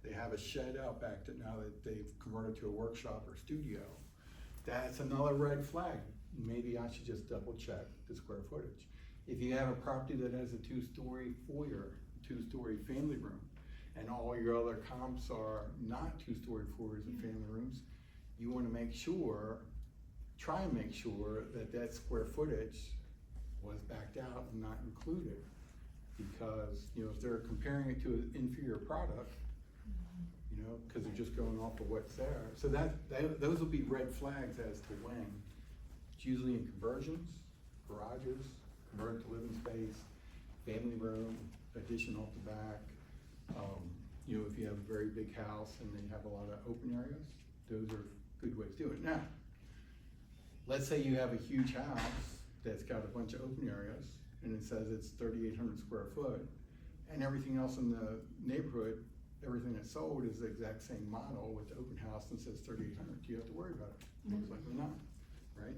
they have a shed out back that now that they've converted to a workshop or studio, that's another red flag. Maybe I should just double check the square footage. If you have a property that has a 2-story foyer, 2-story family room, and all your other comps are not 2-story foyers and family rooms, you wanna make sure try and make sure that that square footage was backed out and not included. Because, you know, if they're comparing it to an inferior product, you know, cause they're just going off of what's there. So those will be red flags as to when. It's usually in conversions, garages, converted to living space, family room, addition off the back. You know, if you have a very big house and they have a lot of open areas, those are good ways to do it. Now, let's say you have a huge house that's got a bunch of open areas and it says it's 3,800 square foot, and everything else in the neighborhood, everything that's sold is the exact same model with the open house and says 3,800. Do you have to worry about it? Most likely not, right?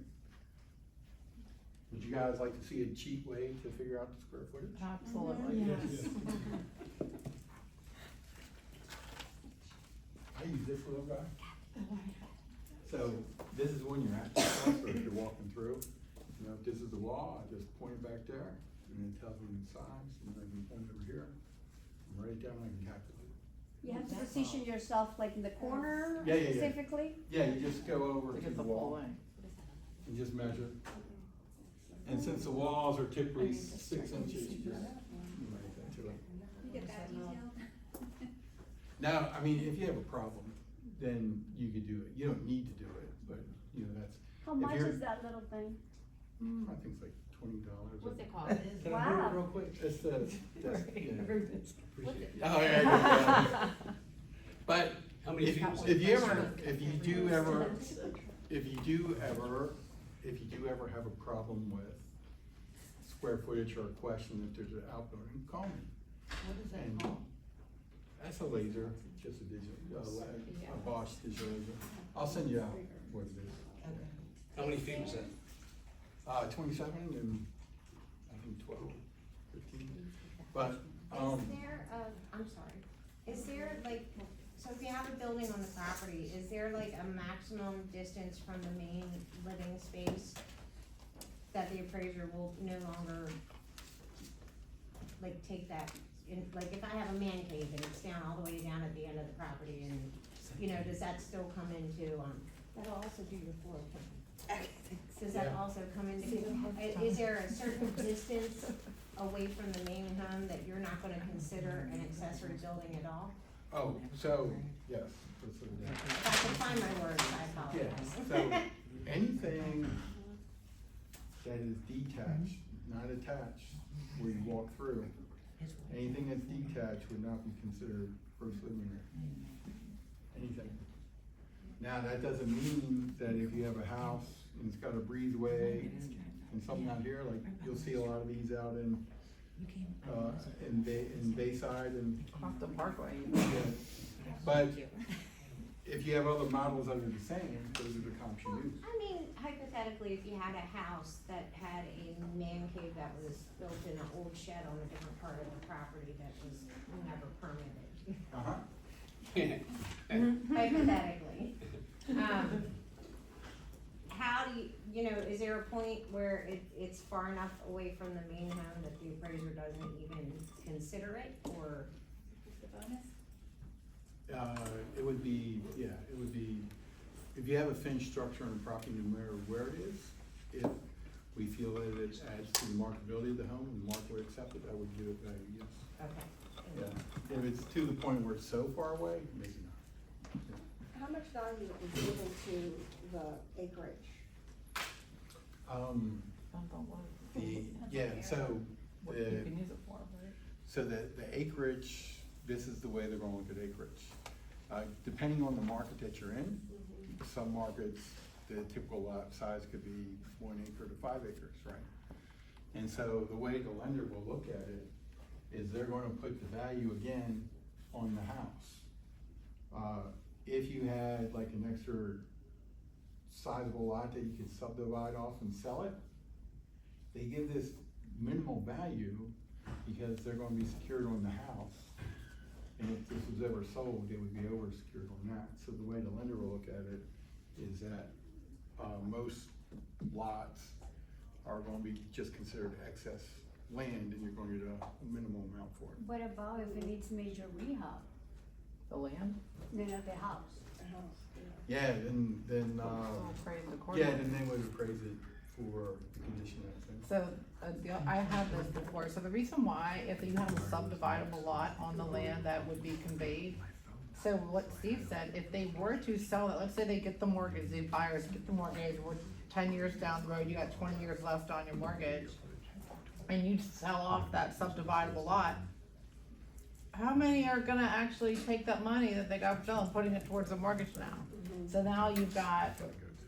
Would you guys like to see a cheap way to figure out the square footage? Absolutely. Yes. I use this little guy. So this is when you're at the house or if you're walking through. You know, if this is the wall, I just point it back there and it tells me the size, and then I can point it over here, and write it down, and I can calculate. You have to position yourself like in the corner Yeah, yeah, yeah. specifically? Yeah, you just go over To to get the the full wall length. and just measure. And since the walls are typically 6 inches, you just write that to it. You get that detailed? Now, I mean, if you have a problem, then you could do it. You don't need to do it, but, you know, that's, How If much you're- is that little thing? I think it's like $20. What's it called? Can I move Wow. it real quick? It's the, that's, yeah. What's it? Oh, yeah, yeah. But How many if feet was that? if you ever, if you do ever, if you do ever have a problem with square footage or a question if there's an outbuilding, call me. What is that And called? That's a laser, just a digital, a Bosch digital laser. I'll send you out what it is. How many feet was that? 27 and I think 12, 15. But, Is there I'm sorry, is there like, so if you have a building on the property, is there like a maximum distance from the main living space that the appraiser will no longer, like, take that, in, like, if I have a man cave and it's down all the way down at the end of the property and, you know, does that still come into, That'll also do your floor plan. does that Yeah. also come into, is there a certain distance away from the main home that you're not gonna consider an accessory building at all? oh, so, yes. That's what it is. If I can find my words, I Yeah, apologize. so anything that is detached, not attached, where you walk through, anything that's detached would not be considered gross living area. Anything. Now, that doesn't mean that if you have a house and it's got a breezeway and something out here, like you'll see a lot of these out in Bayside and Off the parkway. yeah. But if you have other models that are the same, those are the comps you use. I mean, hypothetically, if you had a house that had a man cave that was built in an old shed on a different part of the property that was never permitted, Uh-huh. hypothetically. How do you know, is there a point where it's far enough away from the main home that the appraiser doesn't even consider it, or? The bonus? It would be, if you have a finished structure on the property, no matter where it is, if we feel that it adds to the marketability of the home and the market would accept it, I would give it value, yes. Okay. Yeah, if it's to the point where it's so far away, maybe not. How much value is given to the acreage? So, What you can use it for, right? so the acreage, this is the way they're gonna look at acreage. Depending on the market that you're in, some markets, the typical lot size could be 1 acre to 5 acres, right? And so the way the lender will look at it is they're gonna put the value again on the house. If you had like an extra sizable lot that you could subdivide off and sell it, they give this minimal value because they're gonna be secured on the house. And if this was ever sold, it would be over secured on that. So the way the lender will look at it is that, most lots are gonna be just considered excess land and you're gonna get a minimal amount for it. What about if it needs major rehab? The land? No, the house. Yeah, and then, We'll appraise yeah, accordingly. and then they would appraise it for the condition of it. So, I had this before, so the reason why, if you have a subdividable lot on the land that would be conveyed, so what Steve said, if they were to sell it, let's say they get the mortgage, the buyers get the mortgage, we're 10 years down the road, you got 20 years left on your mortgage, and you sell off that subdividable lot, how many are gonna actually take that money that they got for selling, putting it towards the mortgage now? So now you've got,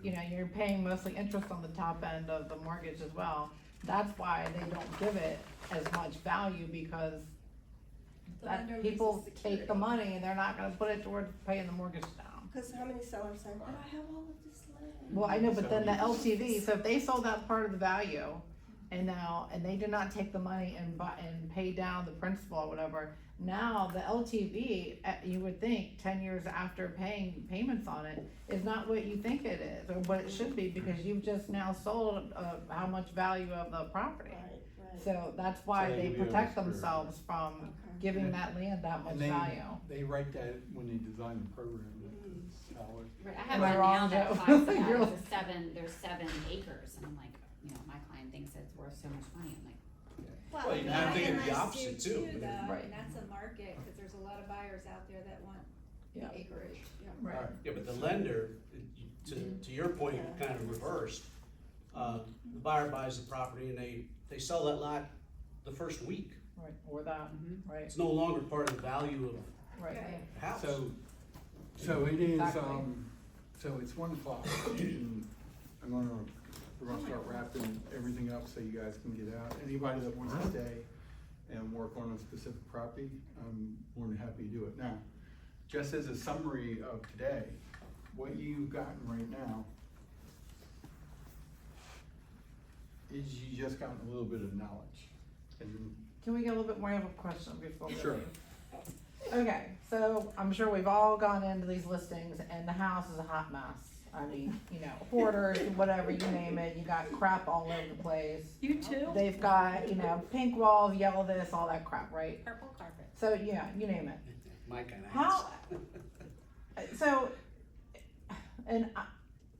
you know, you're paying mostly interest on the top end of the mortgage as well. That's why they don't give it as much value, because The lender that loses people take security. the money and they're not gonna put it towards paying the mortgage down. Cause how many sellers say, but I have all of this land? Well, I know, but then the LTV, so if they sold that part of the value, and they did not take the money and pay down the principal or whatever, now the LTV, you would think 10 years after paying payments on it, is not what you think it is, or what it should be, because you've just now sold, how much value of the property. Right. So that's why So they they give you a protect risk themselves from Okay. giving Yeah. that land that much And they, value. they write that when they design the program, that's how it. Right, I Am have I one wrong, now that Joe? talks about You're there's seven acres, and I'm like, you know, my client thinks it's worth so much money, I'm like, Well, you yeah, gotta think and of the I opposite see too, though, Right. and that's a market, cause there's a lot of buyers out there that want Yeah. the acreage, yeah. Right. Yeah, but the lender, to your point, kind of reversed, the buyer buys the property and they sell that lot the first week. Right, or that, right, It's no longer part of the value of right. Right. the house. So it is, Exactly. so it's 1:00, and we're gonna start wrapping everything up so you guys can get out. Anybody that wants to stay and work on a specific property, I'm more than happy to do it. Now, just as a summary of today, what you've gotten right now is you just gotten a little bit of knowledge. And Can we get a little bit more of a question before we Sure. leave? Okay, so I'm sure we've all gone into these listings and the house is a hot mess. I mean, you know, hoarders, whatever, you name it, you got crap all over the place. You too? They've got, you know, pink walls, yellow this, all that crap, right? purple carpet. So, yeah, you name it. My kind of How, so, and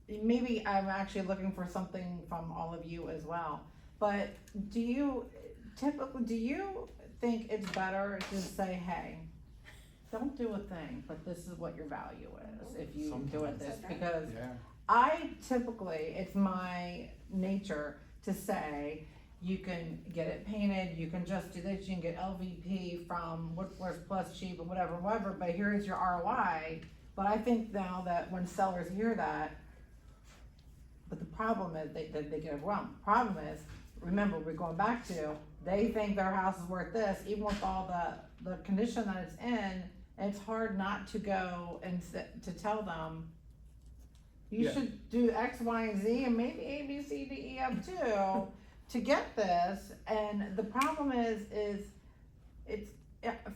maybe I'm actually looking for something from all of you as well, but do you think it's better to say, hey, don't do a thing, but this is what your value is if you do it this, because yeah, I typically, it's my nature to say, you can get it painted, you can just do this, you can get LVP from Woodforce Plus cheap or whatever, but here's your ROI. But I think now that when sellers hear that, but the problem is they get it wrong. The problem is, remember, we're going back to, they think their house is worth this, even with all the condition that it's in, it's hard not to go and to tell them, you Yeah. should do X, Y, and Z, and maybe A, B, C, D, E, F too, to get this. And the problem is it's,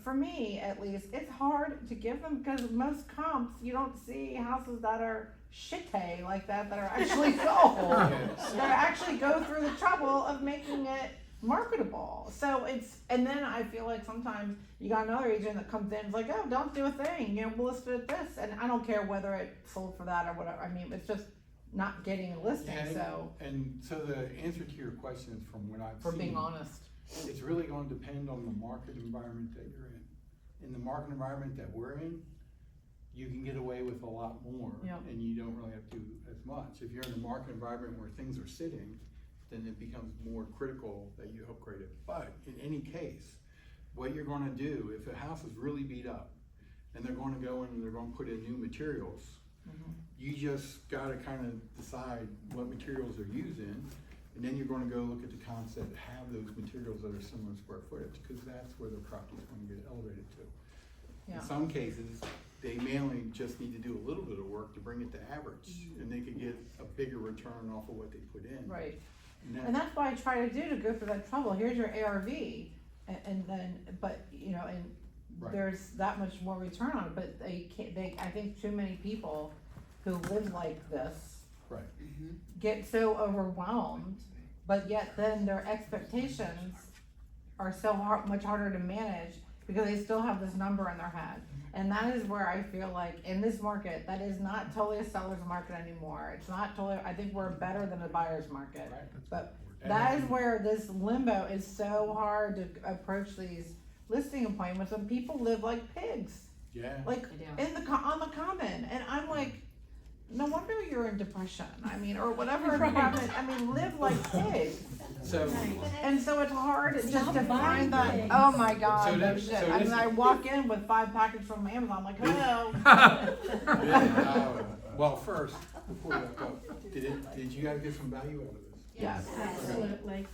for me at least, it's hard to give them, because most comps, you don't see houses that are shitty like that are actually sold. That actually go through the trouble of making it marketable. So it's, and then I feel like sometimes you got another agent that comes in and is like, oh, don't do a thing, you know, we'll list it at this, and I don't care whether it sold for that or whatever. I mean, it's just not getting a listing. So and so the answer to your question is, from what I've for seen, being honest, it's really gonna depend on the market environment that you're in. In the market environment that we're in, you can get away with a lot more, Yep. and you don't really have to do as much. If you're in a market environment where things are sitting, then it becomes more critical that you upgrade it. But in any case, what you're gonna do, if a house is really beat up, and they're gonna go in and they're gonna put in new materials, you just gotta kinda decide what materials they're using, and then you're gonna go look at the comps that have those materials that are similar square footage, because that's where the property's gonna get elevated to. yeah. In some cases, they may only just need to do a little bit of work to bring it to average, and they could get a bigger return off of what they put in. Right. And And that's why I try to do, to go through that trouble. Here's your ARV, and then, but, you know, and Right. there's that much more return on it, but I think too many people who live like this Right. get so overwhelmed, but yet then their expectations are so much harder to manage, because they still have this number in their head. And that is where I feel like in this market, that is not totally a seller's market anymore. It's not totally, I think we're better than a buyer's market. Right. But And that is where this limbo is so hard to approach these listing appointments when people live like pigs. Yeah. Like I do. on the common, and I'm like, no wonder you're in depression. I mean, or whatever. Right. I mean, live like pigs. So, And so it's hard just Stop to buying find that. things. Oh my God, So no this- shit. so I this- mean, I walk in with 5 packages from Amazon. I'm like, hello. yeah, well, first, before we go, did you guys get some value out of this? Yes. Absolutely.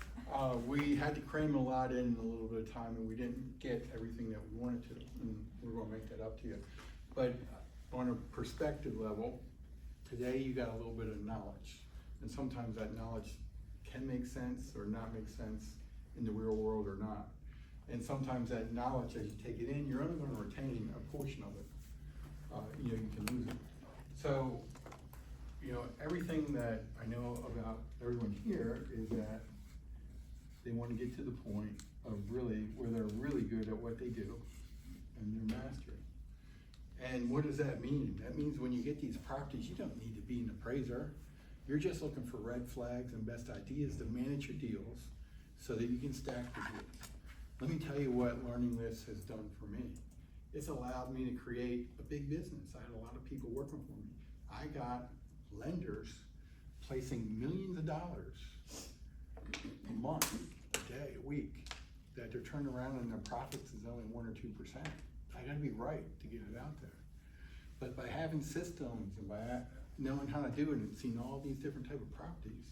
We had to cram a lot in a little bit of time, and we didn't get everything that we wanted to, and we're gonna make that up to you. But on a perspective level, today you got a little bit of knowledge, and sometimes that knowledge can make sense or not make sense in the real world or not. And sometimes that knowledge, as you take it in, you're only gonna retain a portion of it. You can lose it. So, everything that I know about everyone here is that they wanna get to the point of really, where they're really good at what they do, and they're mastering. And what does that mean? That means when you get these properties, you don't need to be an appraiser. You're just looking for red flags and best ideas to manage your deals so that you can stack the deals. Let me tell you what learning this has done for me. It's allowed me to create a big business. I had a lot of people working for me. I got lenders placing millions of dollars a month, a day, a week, that they're turning around and their profits is only 1 or 2%. I gotta be right to get it out there. But by having systems and by knowing how to do it and seeing all these different type of properties,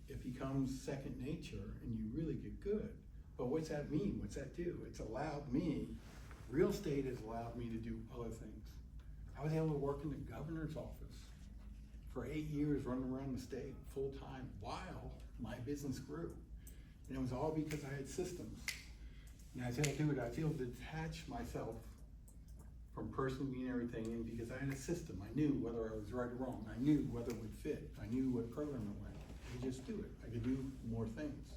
it becomes second nature and you really get good. But what's that mean? What's that do? It's allowed me, real estate has allowed me to do other things. I was able to work in the governor's office for 8 years, running around the state full time while my business grew. And it was all because I had systems. And I was able to do it, I was able to detach myself from personally being everything, and because I had a system, I knew whether I was right or wrong. I knew whether it would fit. I knew what program it went. I could just do it. I could do more things.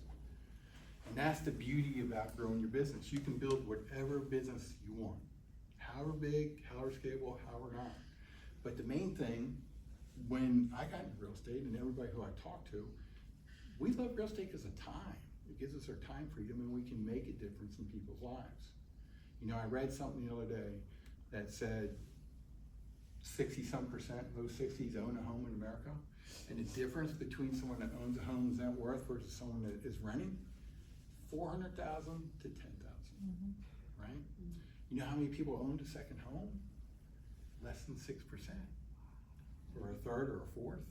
And that's the beauty about growing your business. You can build whatever business you want. However big, however scalable, however not. But the main thing, when I got into real estate and everybody who I talked to, we love real estate because of time. It gives us our time freedom and we can make a difference in people's lives. I read something the other day that said 60-some% of those 60s own a home in America. And the difference between someone that owns a home's net worth versus someone that is renting, 400,000 to 10,000, right? You know how many people owned a second home? Less than 6%, or a third or a fourth.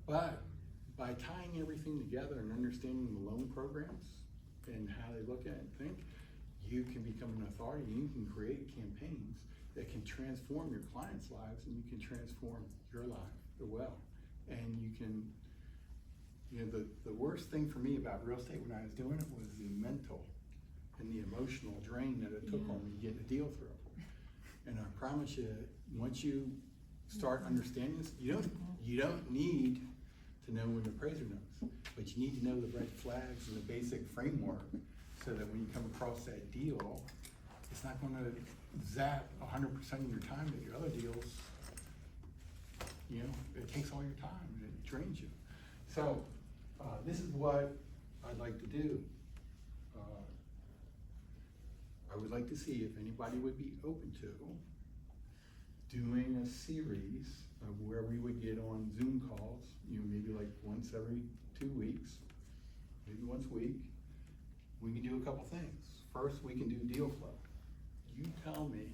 But by tying everything together and understanding the loan programs and how they look at it and think, you can become an authority and you can create campaigns that can transform your clients' lives and you can transform your life as well. And you can, the worst thing for me about real estate when I was doing it was the mental and the emotional drain that it took on me getting a deal through. And I promise you, once you start understanding this, you don't need to know when the appraiser knows, but you need to know the red flags and the basic framework so that when you come across that deal, it's not gonna zap 100% of your time at your other deals. It takes all your time and it drains you. So this is what I'd like to do. I would like to see if anybody would be open to doing a series of where we would get on Zoom calls, maybe like once every 2 weeks, maybe once a week. We can do a couple things. First, we can do deal flow. You tell me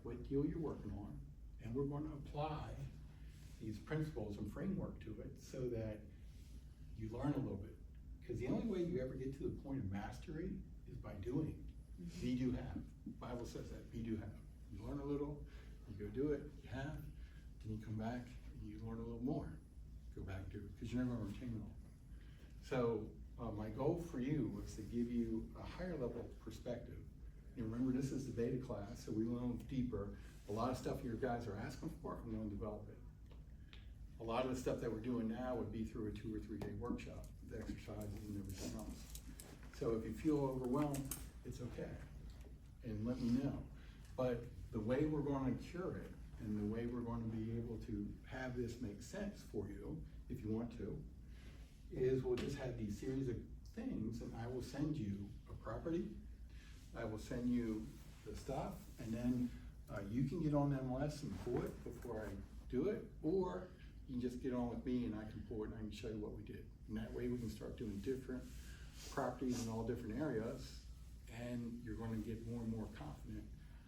what deal you're working on, and we're going to apply these principles and framework to it so that you learn a little bit. Because the only way you ever get to the point of mastery is by doing. Be, do, have. The Bible says that, be, do, have. You learn a little, you go do it, you have, then you come back and you learn a little more. Go back and do it, because you're never going to retain it all. So my goal for you was to give you a higher level perspective. Remember, this is the beta class, so we went a little deeper. A lot of stuff your guys are asking for, I'm going to develop it. A lot of the stuff that we're doing now would be through a 2 or 3 day workshop, with exercises and everything else. So if you feel overwhelmed, it's okay, and let me know. But the way we're gonna cure it, and the way we're gonna be able to have this make sense for you, if you want to, is we'll just have these series of things, and I will send you a property, I will send you the stuff, and then you can get on MLS and pull it before I do it, or you can just get on with me and I can pull it and I can show you what we did. And that way we can start doing different properties in all different areas, and you're gonna get more and more confident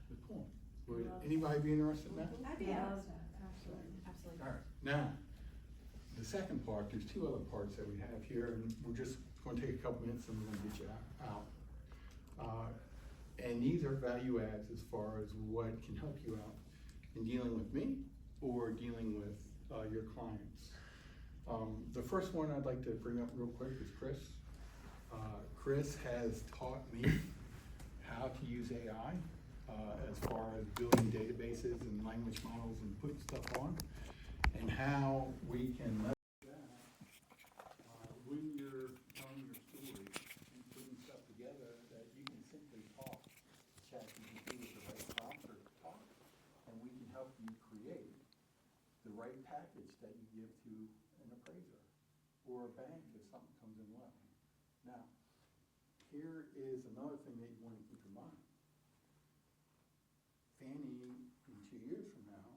with pulling. Would anybody be interested in that? I'd be interested. Absolutely. All right, now, the second part, there's two other parts that we have here, and we're just gonna take a couple minutes and we're gonna get you out. And these are value adds as far as what can help you out in dealing with me or dealing with your clients. The first one I'd like to bring up real quick is Chris. Chris has taught me how to use AI as far as building databases and language models and putting stuff on, and how we can leverage that when you're telling your story and putting stuff together, that you can simply talk to ChatGPT with the right prompt or talk, and we can help you create the right package that you give to an appraiser or a bank if something comes in well. Now, here is another thing that you want to keep in mind. Fannie, in 2 years from now,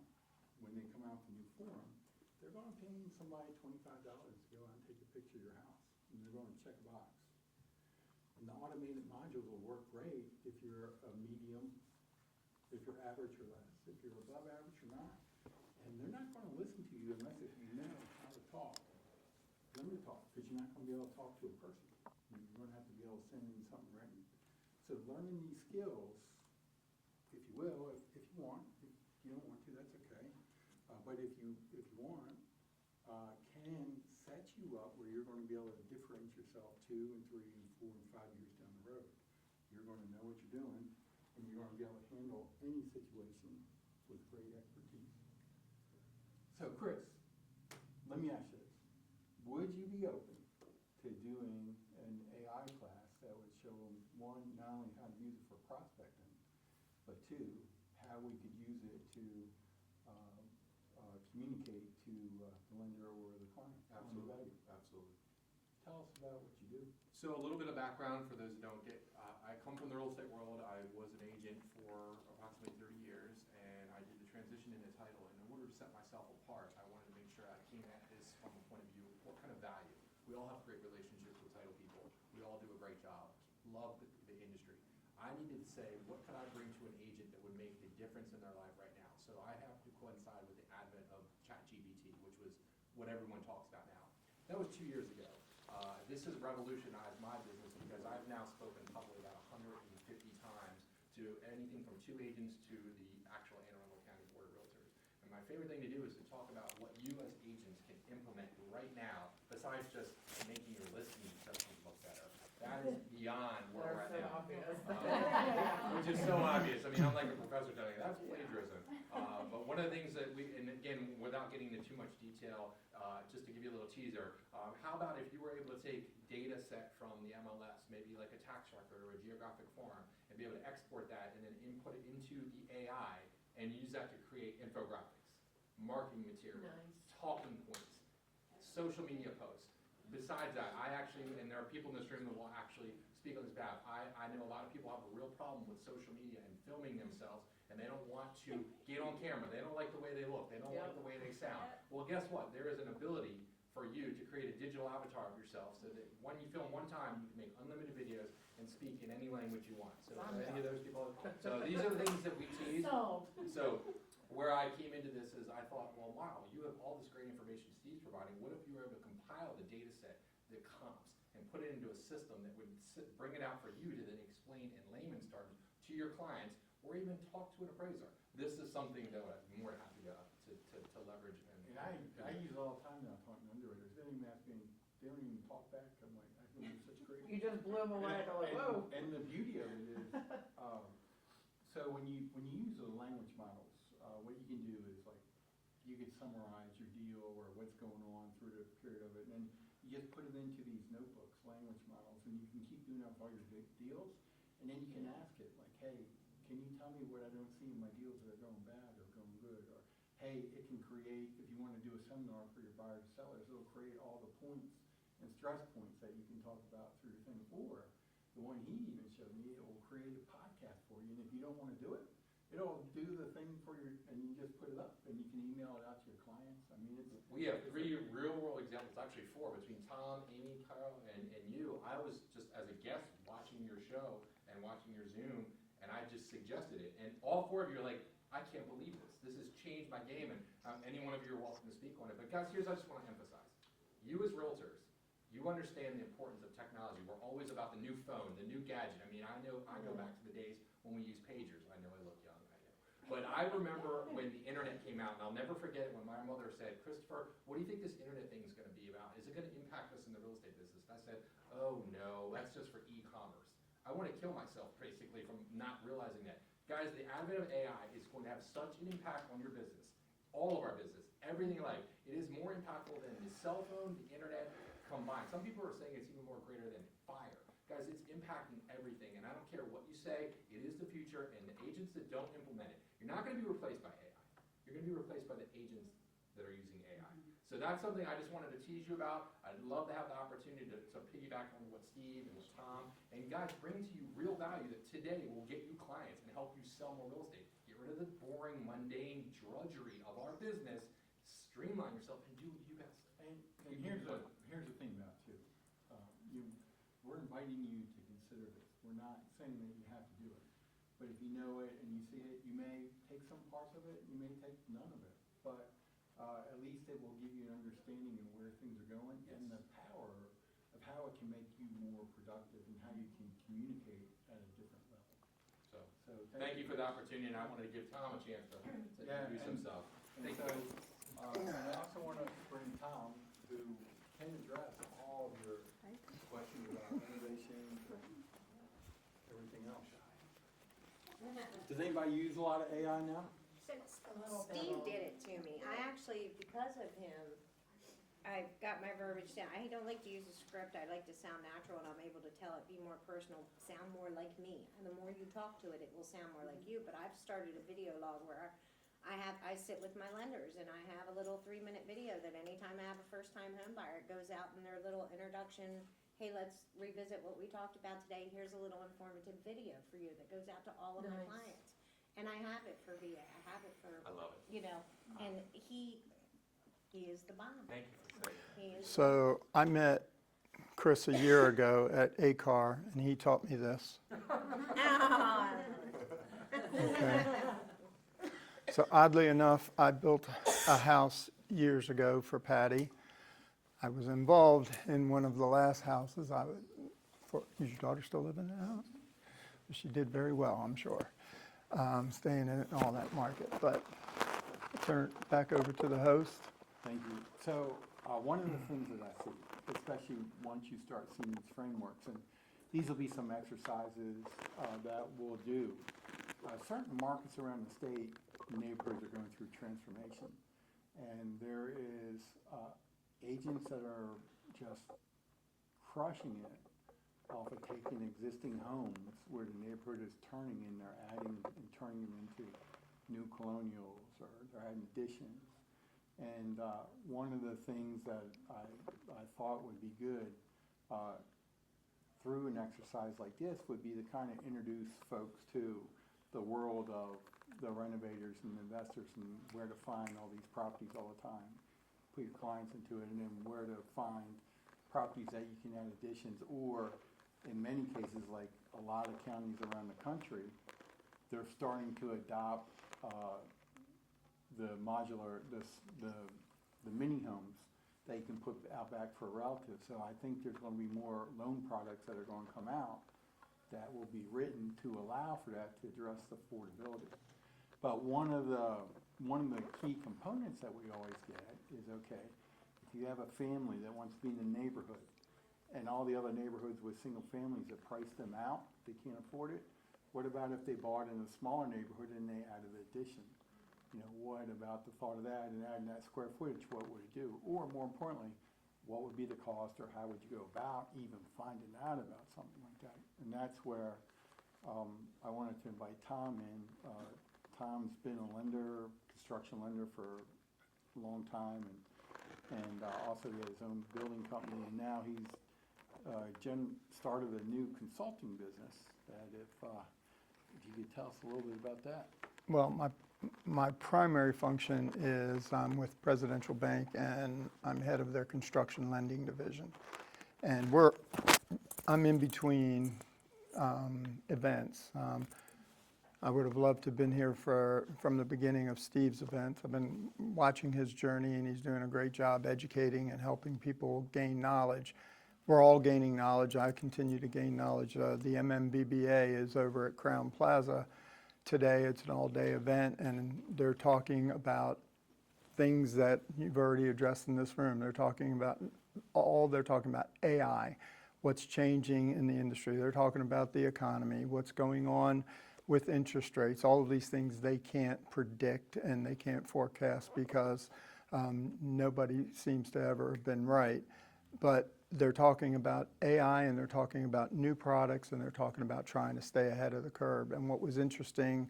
when they come out with a new form, they're gonna pay somebody $25 to go out and take a picture of your house, and they're gonna check a box. And the automated modules will work great if you're a medium, if you're average or less, if you're above average or not. And they're not gonna listen to you unless if you know how to talk. Learn to talk, because you're not gonna be able to talk to a person. You're gonna have to be able to send in something written. So learning these skills, if you will, if you want, if you don't want to, that's okay. But if you want, can set you up where you're gonna be able to differentiate yourself 2 and 3 and 4 and 5 years down the road. You're gonna know what you're doing, and you're gonna be able to handle any situation with great expertise. So Chris, let me ask you this. Would you be open to doing an AI class that would show them, one, not only how to use it for prospecting, but two, how we could use it to communicate to the lender or the client? Absolutely, absolutely. Tell us about what you do. So a little bit of background for those who don't get, I come from the real estate world. I was an agent for approximately 30 years, and I did the transition into title. And in order to set myself apart, I wanted to make sure I came at this from a point of view of what kind of value. We all have great relationships with title people. We all do a great job. Love the industry. I needed to say, what can I bring to an agent that would make the difference in their life right now? So I have to coincide with the advent of ChatGPT, which was what everyone talks about now. That was 2 years ago. This has revolutionized my business because I've now spoken probably about 150 times to anything from 2 agents to the actual Anne Arundel County Board of Realtors. And my favorite thing to do is to talk about what you as agents can implement right now, besides just making your listing sections look better. That is beyond where we're at now. Which is so obvious. I mean, I'm like a professor telling you, that's plagiarism. But one of the things that and again, without getting into too much detail, just to give you a little teaser, how about if you were able to take data set from the MLS, maybe like a tax record or a geographic form, and be able to export that and then input it into the AI and use that to create infographics, marketing material, talking points, social media posts. Besides that, I actually, and there are people in this room that will actually speak on this behalf, I know a lot of people have a real problem with social media and filming themselves, and they don't want to get on camera. They don't like the way they look. They don't like the way they sound. Well, guess what? There is an ability for you to create a digital avatar of yourself so that when you film one time, you can make unlimited videos and speak in any language you want. So any of those people, so these are the things that we tease. So where I came into this is I thought, well, wow, you have all this great information Steve's providing. What if you were able to compile the data set, the comps, and put it into a system that would bring it out for you to then explain in layman's terms to your clients, or even talk to an appraiser. This is something that I'm more than happy to leverage. And I use it all the time now talking to underwriters. They don't even ask me, they don't even talk back. I'm like, I think you're such great. You just blew them away. They're like, whoa. And the beauty of it is, so when you use the language models, what you can do is like, you can summarize your deal or what's going on through the period of it, and then you just put it into these notebooks, language models, and you can keep doing that with all your deals, and then you can ask it like, hey, can you tell me what I don't see in my deals that are going bad or going good? Or, hey, it can create, if you wanna do a seminar for your buyers and sellers, it'll create all the points and stress points that you can talk about through your thing. Or, the one he even showed me, it will create a podcast for you, and if you don't wanna do it, it'll do the thing for your, and you just put it up, and you can email it out to your clients. I mean, it's. We have 3 real-world examples, actually 4, between Tom, Amy, Kyle, and you. I was just as a guest watching your show and watching your Zoom, and I just suggested it. And all 4 of you are like, I can't believe this. This has changed my game, and any one of you are welcome to speak on it. But guys, here's what I just want to emphasize. You as realtors, you understand the importance of technology. We're always about the new phone, the new gadget. I mean, I know I go back to the days when we used pagers. I know I look young, I know. But I remember when the internet came out, and I'll never forget it when my mother said, Christopher, what do you think this internet thing is going to be about? Is it going to impact us in the real estate business? And I said, oh no, that's just for e-commerce. I want to kill myself basically from not realizing that. Guys, the advent of AI is going to have such an impact on your business, all of our business, everything in life. It is more impactful than the cell phone, the internet combined. Some people are saying it's even more greater than fire. Guys, it's impacting everything, and I don't care what you say, it is the future, and the agents that don't implement it, you're not going to be replaced by AI. You're going to be replaced by the agents that are using AI. So that's something I just wanted to tease you about. I'd love to have the opportunity to piggyback on what Steve and what Tom, and guys, bring to you real value that today will get you clients and help you sell more real estate. Get rid of the boring, mundane drudgery of our business, streamline yourself, and do what you best. And here's the thing about it too. We're inviting you to consider this. We're not saying that you have to do it. But if you know it and you see it, you may take some parts of it, you may take none of it. But at least it will give you an understanding of where things are going and the power of how it can make you more productive and how you can communicate at a different level. So thank you for the opportunity, and I wanted to give Tom a chance to introduce himself. And I also want to bring Tom, who can address all of your questions about innovation, everything else. Does anybody use a lot of AI now? Since Steve did it to me, I actually, because of him, I got my verbiage down. I don't like to use a script. I like to sound natural, and I'm able to tell it, be more personal, sound more like me. And the more you talk to it, it will sound more like you. But I've started a video log where I sit with my lenders, and I have a little 3-minute video that anytime I have a first-time home buyer, it goes out in their little introduction. Hey, let's revisit what we talked about today. Here's a little informative video for you that goes out to all of my clients. And I have it for VA. I have it for, I love it. you know, and he is the bomb. Thank you for saying that. So I met Chris a year ago at ACAR, and he taught me this. Okay. So oddly enough, I built a house years ago for Patty. I was involved in one of the last houses. Is your daughter still living in the house? She did very well, I'm sure, staying in it and all that market. But I'll turn it back over to the host. Thank you. So one of the things that I see, especially once you start seeing these frameworks, and these will be some exercises that we'll do. Certain markets around the state, neighborhoods are going through transformation. And there is agents that are just crushing it off of taking existing homes where the neighborhood is turning, and they're adding and turning them into new colonials, or they're adding additions. And one of the things that I thought would be good through an exercise like this would be to kind of introduce folks to the world of the renovators and the investors, and where to find all these properties all the time. Put your clients into it, and then where to find properties that you can add additions, or in many cases, like a lot of counties around the country, they're starting to adopt the modular, the mini homes that you can put out back for a relative. So I think there's going to be more loan products that are going to come out that will be written to allow for that, to address the affordability. But one of the key components that we always get is, okay, if you have a family that wants to be in the neighborhood, and all the other neighborhoods with single families that price them out, they can't afford it, what about if they bought in a smaller neighborhood and they added an addition? You know, what about the thought of that, and adding that square footage, what would it do? Or more importantly, what would be the cost, or how would you go about even finding out about something like that? And that's where I wanted to invite Tom in. Tom's been a lender, construction lender for a long time, and also he has his own building company, and now he's started a new consulting business. That if you could tell us a little bit about that. Well, my primary function is I'm with Presidential Bank, and I'm head of their construction lending division. And I'm in between events. I would have loved to have been here from the beginning of Steve's event. I've been watching his journey, and he's doing a great job educating and helping people gain knowledge. We're all gaining knowledge. I continue to gain knowledge. The MMBBA is over at Crown Plaza today. It's an all-day event, and they're talking about things that you've already addressed in this room. They're talking about AI, what's changing in the industry. They're talking about the economy, what's going on with interest rates. All of these things they can't predict and they can't forecast because nobody seems to ever have been right. But they're talking about AI, and they're talking about new products, and they're talking about trying to stay ahead of the curve. And what was interesting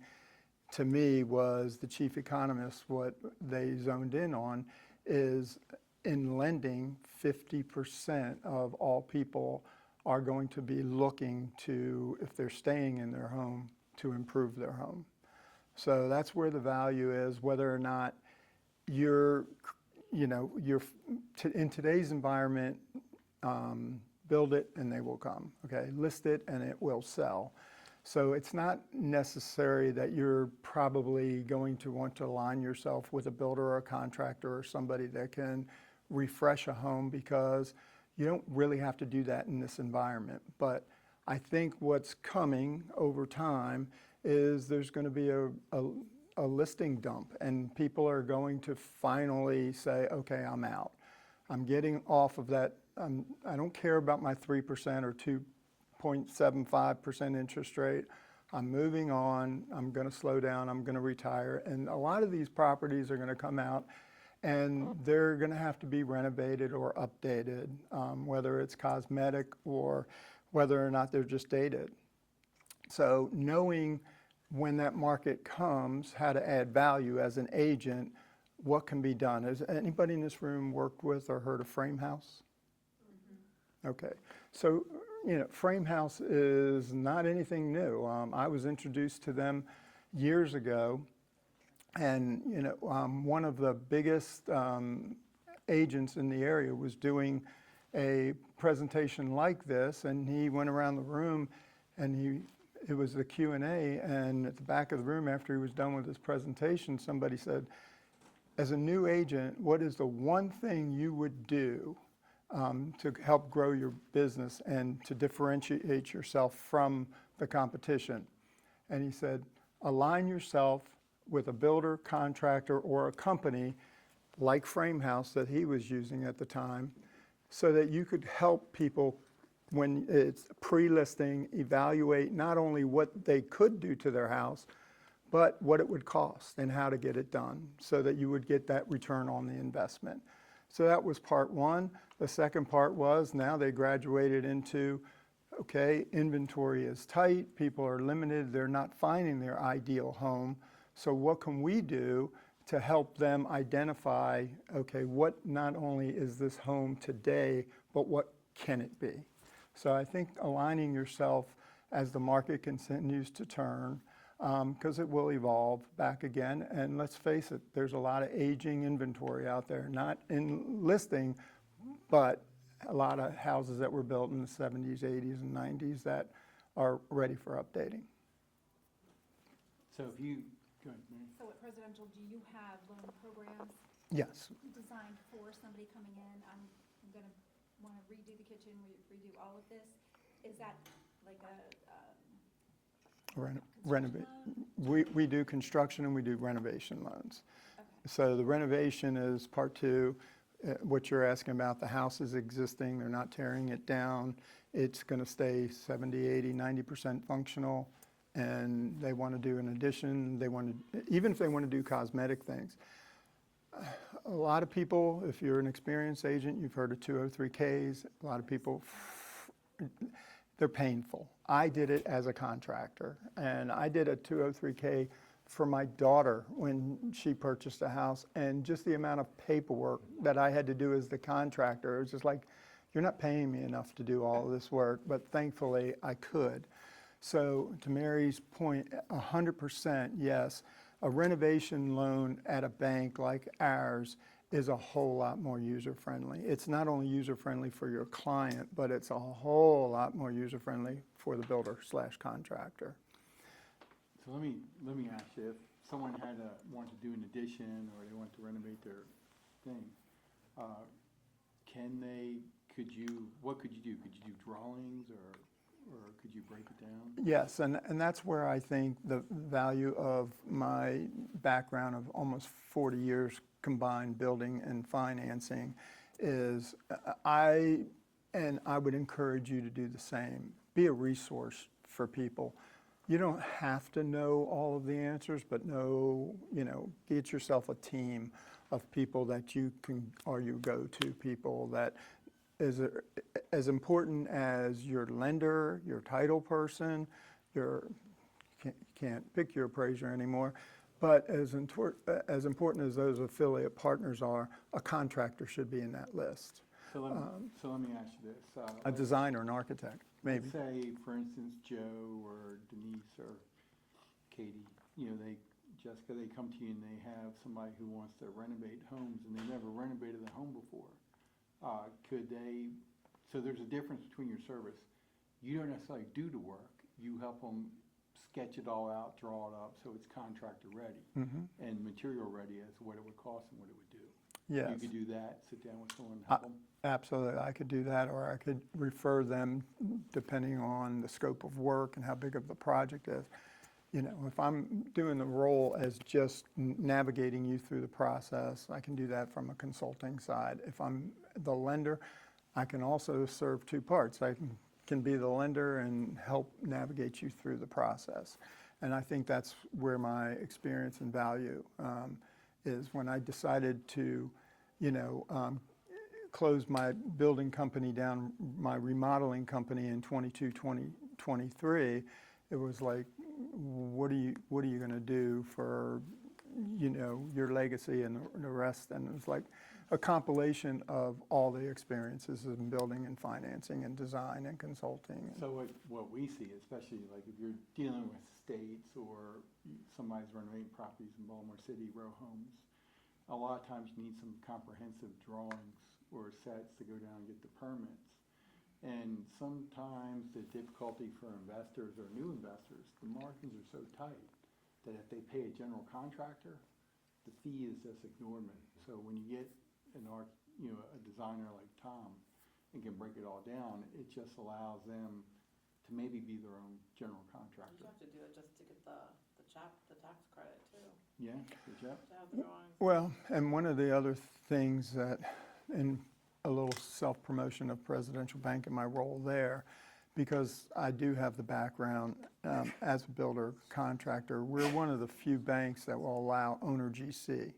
to me was the chief economist, what they zoned in on is in lending, 50% of all people are going to be looking to, if they're staying in their home, to improve their home. So that's where the value is, whether or not in today's environment, build it and they will come, okay? List it and it will sell. So it's not necessary that you're probably going to want to align yourself with a builder or a contractor or somebody that can refresh a home, because you don't really have to do that in this environment. But I think what's coming over time is there's going to be a listing dump, and people are going to finally say, okay, I'm out. I'm getting off of that. I don't care about my 3% or 2.75% interest rate. I'm moving on. I'm going to slow down. I'm going to retire. And a lot of these properties are going to come out, and they're going to have to be renovated or updated, whether it's cosmetic or whether or not they're just dated. So knowing when that market comes, how to add value as an agent, what can be done. Has anybody in this room worked with or heard of Frame House? Mm-hmm. Okay. So, Frame House is not anything new. I was introduced to them years ago, and one of the biggest agents in the area was doing a presentation like this, and he went around the room, and it was the Q&A, and at the back of the room, after he was done with his presentation, somebody said, as a new agent, what is the one thing you would do to help grow your business and to differentiate yourself from the competition? And he said, align yourself with a builder, contractor, or a company like Frame House that he was using at the time, so that you could help people when it's pre-listing evaluate not only what they could do to their house, but what it would cost and how to get it done so that you would get that return on the investment. So that was part one. The second part was now they graduated into, okay, inventory is tight, people are limited, they're not finding their ideal home. So what can we do to help them identify, okay, what not only is this home today, but what can it be? So I think aligning yourself as the market continues to turn, because it will evolve back again. And let's face it, there's a lot of aging inventory out there, not in listing, but a lot of houses that were built in the 70s, 80s, and 90s that are ready for updating. So if you, go ahead, Mary. So at Presidential, do you have loan programs Yes. designed for somebody coming in? I'm gonna wanna redo the kitchen, redo all of this. Is that like Renovate. We do construction and we do renovation loans. Okay. So the renovation is part two. What you're asking about, the house is existing, they're not tearing it down. It's going to stay 70, 80, 90% functional, and they want to do an addition. Even if they want to do cosmetic things. A lot of people, if you're an experienced agent, you've heard of 203Ks. A lot of people, they're painful. I did it as a contractor, and I did a 203K for my daughter when she purchased a house, and just the amount of paperwork that I had to do as the contractor, it was just like, you're not paying me enough to do all of this work, but thankfully I could. So to Mary's point, 100% yes, a renovation loan at a bank like ours is a whole lot more user-friendly. It's not only user-friendly for your client, but it's a whole lot more user-friendly for the builder/contractor. So let me ask you, if someone want to do an addition, or they want to renovate their thing, what could you do? Could you do drawings, or could you break it down? Yes, and that's where I think the value of my background of almost 40 years combined building and financing is. I would encourage you to do the same. Be a resource for people. You don't have to know all of the answers, but get yourself a team of people that you go-to people that is as important as your lender, your title person, can't pick your appraiser anymore, but as important as those affiliate partners are, a contractor should be in that list. So let me ask you this. A designer, an architect, maybe. Let's say, for instance, Joe or Denise or Katie, Jessica, they come to you and they have somebody who wants to renovate homes and they never renovated a home before. So there's a difference between your service. You don't necessarily do the work. You help them sketch it all out, draw it up, so it's contractor ready and material ready as to what it would cost and what it would do. Yes. You could do that, sit down with someone and help them. Absolutely, I could do that, or I could refer them depending on the scope of work and how big of the project is. If I'm doing the role as just navigating you through the process, I can do that from a consulting side. If I'm the lender, I can also serve two parts. I can be the lender and help navigate you through the process. And I think that's where my experience and value is. When I decided to, close my building company down, my remodeling company in 2023, it was like, what are you going to do for, your legacy and the rest? And it was like a compilation of all the experiences in building and financing and design and consulting. So what we see, especially like if you're dealing with states or somebody's renovating properties in Baltimore City, row homes, a lot of times you need some comprehensive drawings or sets to go down and get the permits. And sometimes the difficulty for investors or new investors, the margins are so tight that if they pay a general contractor, the fee is just ignored. So when you get a designer like Tom and can break it all down, it just allows them to maybe be their own general contractor. You have to do it just to get the tax credit too. Yeah, good job. To have the drawings. Well, and one of the other things that, in a little self-promotion of Presidential Bank in my role there, because I do have the background as a builder contractor, we're one of the few banks that will allow owner GC,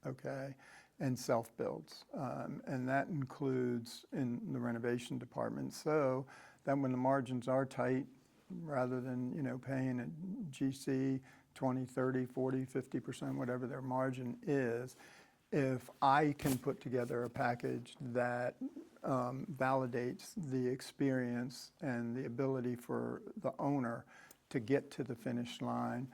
okay, and self-builds. And that includes in the renovation department. So that when the margins are tight, rather than, paying a GC 20, 30, 40, 50%, whatever their margin is, if I can put together a package that validates the experience and the ability for the owner to get to the finish line,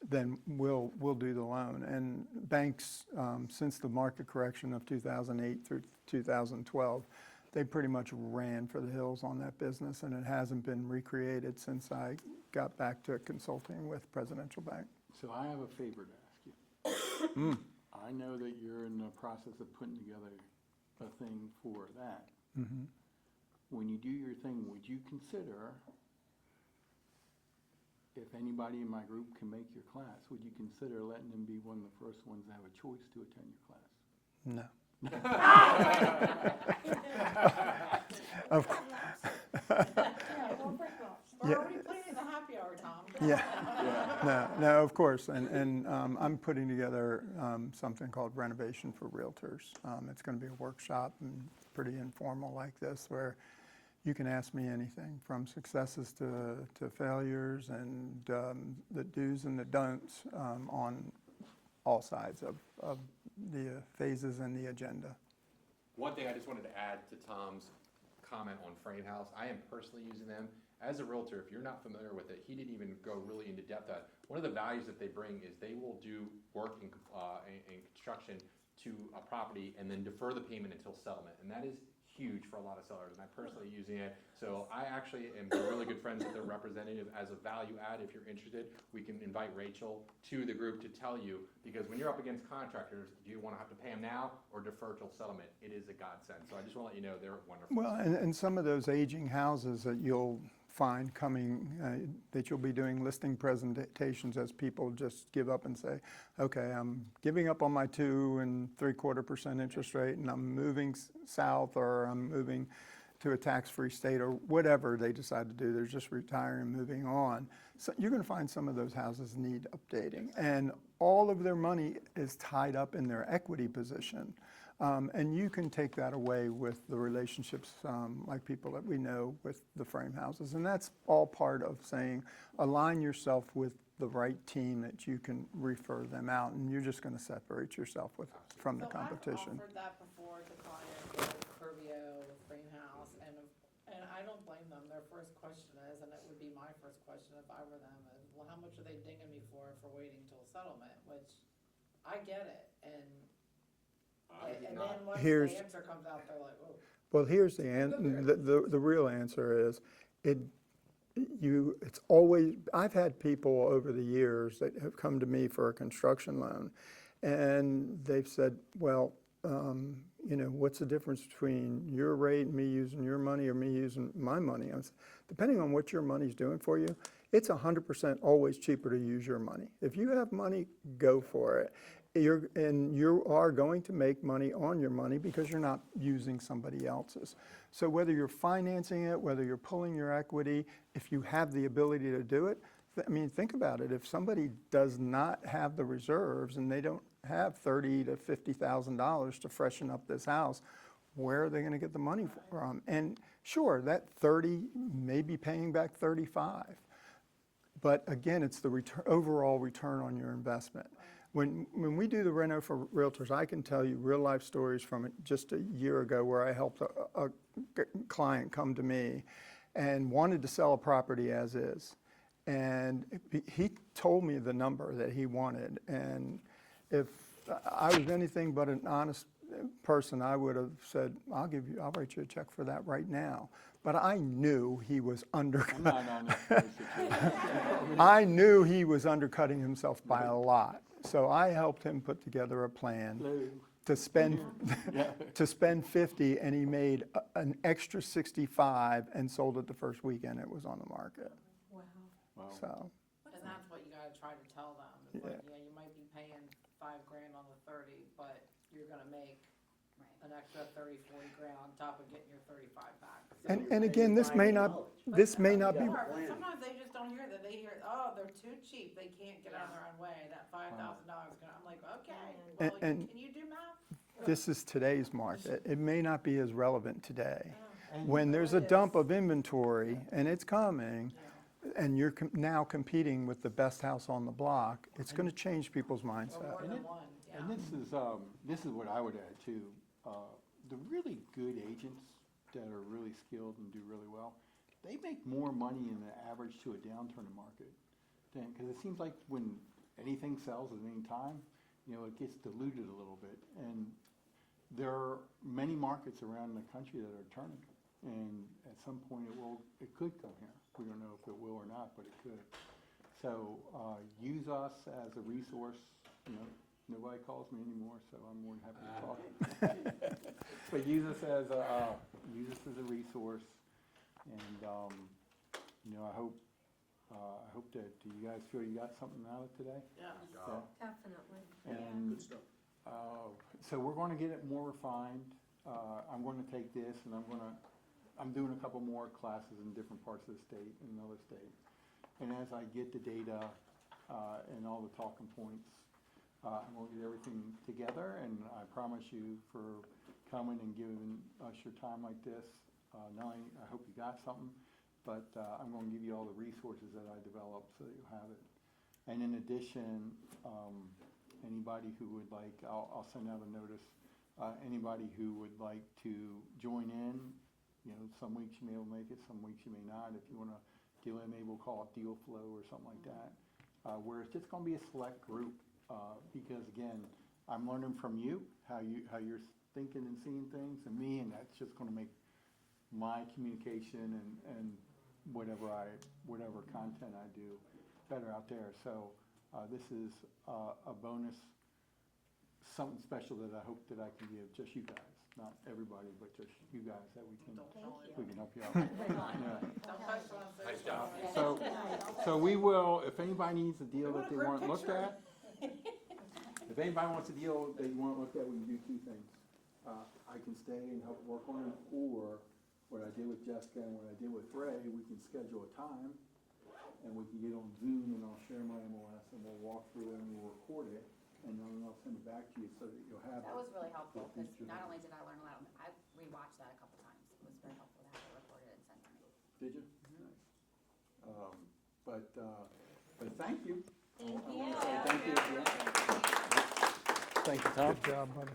then we'll do the loan. And banks, since the market correction of 2008 through 2012, they pretty much ran for the hills on that business, and it hasn't been recreated since I got back to consulting with Presidential Bank. So I have a favor to ask you. I know that you're in the process of putting together a thing for that. When you do your thing, would you consider, if anybody in my group can make your class, would you consider letting them be one of the first ones to have a choice to attend your class? No. Of course. We're already putting in the happy hour, Tom. No, of course. And I'm putting together something called Renovation for Realtors. It's going to be a workshop and pretty informal like this, where you can ask me anything, from successes to failures, and the do's and the don'ts on all sides of the phases and the agenda. One thing I just wanted to add to Tom's comment on Frame House, I am personally using them. As a realtor, if you're not familiar with it, he didn't even go really into depth on it. One of the values that they bring is they will do work in construction to a property and then defer the payment until settlement. And that is huge for a lot of sellers, and I'm personally using it. So I actually am really good friends with their representative. As a value add, if you're interested, we can invite Rachel to the group to tell you, because when you're up against contractors, do you want to have to pay them now or defer till settlement? It is a godsend. So I just want to let you know they're wonderful. Well, and some of those aging houses that you'll find coming, that you'll be doing listing presentations as people just give up and say, okay, I'm giving up on my 2 3/4% interest rate and I'm moving south, or I'm moving to a tax-free state, or whatever they decide to do. They're just retiring and moving on. So you're going to find some of those houses need updating, and all of their money is tied up in their equity position. And you can take that away with the relationships, like people that we know with the frame houses. And that's all part of saying, align yourself with the right team that you can refer them out, and you're just going to separate yourself from the competition. I've offered that before to clients with Curbio, with Frame House, and I don't blame them. Their first question is, and it would be my first question if I were them, is, well, how much are they dinging me for waiting till settlement? Which, I get it, and then once Here's- the answer comes out, they're like, oh. Well, here's the real answer is, it's always, I've had people over the years that have come to me for a construction loan, and they've said, well, what's the difference between your rate and me using your money or me using my money? I said, depending on what your money's doing for you, it's 100% always cheaper to use your money. If you have money, go for it. You are going to make money on your money because you're not using somebody else's. So whether you're financing it, whether you're pulling your equity, if you have the ability to do it, think about it. If somebody does not have the reserves and they don't have $30,000 to $50,000 to freshen up this house, where are they going to get the money from? And sure, that 30 may be paying back 35. But again, it's the overall return on your investment. When we do the Reno for Realtors, I can tell you real life stories from just a year ago where I helped a client come to me and wanted to sell a property as is. And he told me the number that he wanted. And if I was anything but an honest person, I would have said, I'll write you a check for that right now. But I knew he was undercutting. I knew he was undercutting himself by a lot. So I helped him put together a plan to spend to spend 50, and he made an extra 65 and sold it the first weekend it was on the market. Wow. So. And that's what you gotta try to tell them. It's like, yeah, you might be paying $5,000 on the 30, but you're gonna make an extra 30, 40 grand on top of getting your 35 back. So And again, this may not be. Sometimes they just don't hear that. They hear, oh, they're too cheap. They can't get out of their own way. That $5,000 is gonna. I'm like, okay. Well, And can you do math? This is today's market. It may not be as relevant today. Oh. When there's a dump of inventory and it's coming, and you're now competing with the best house on the block, it's going to change people's mindset. And this is what I would add too. The really good agents that are really skilled and do really well, they make more money in the average to a downturn market. Because it seems like when anything sells at any time, it gets diluted a little bit. And there are many markets around the country that are turning. And at some point it could come here. We don't know if it will or not, but it could. So use us as a resource. Nobody calls me anymore, so I'm more than happy to talk. But use us as a resource, and I hope that you guys feel you got something out of today. Yeah. Definitely. And Good stuff. so we're going to get it more refined. I'm going to take this, and I'm doing a couple more classes in different parts of the state and another state. And as I get the data and all the talking points, I'm going to get everything together. And I promise you, for coming and giving us your time like this, not only, I hope you got something, but I'm gonna give you all the resources that I developed so that you'll have it. And in addition, anybody who would like, I'll send out a notice, anybody who would like to join in, you know, some weeks you may be able to make it, some weeks you may not. If you wanna deal in, maybe we'll call it deal flow or something like that. Where it's just gonna be a select group, because again, I'm learning from you, how you're thinking and seeing things, and me, and that's just gonna make my communication and whatever content I do better out there. So, this is a bonus, something special that I hope that I can give just you guys, not everybody, but just you guys, that we can help you out. Yeah. Nice job. So we will, if anybody needs a deal that they want looked at, if anybody wants a deal that you want looked at, we can do two things. I can stay and help work on it, or what I did with Jessica and what I did with Ray, we can schedule a time and we can get on Zoom and I'll share my MLS and we'll walk through it and we'll record it and then I'll send it back to you so that you'll have it. That was really helpful, because Future. not only did I learn a lot, I rewatched that a couple times. It was very helpful to have it recorded and sent to me. Did you? Nice. But thank you. Thank I you. wanna say thank you again. Thank you, Tom. Good job, buddy.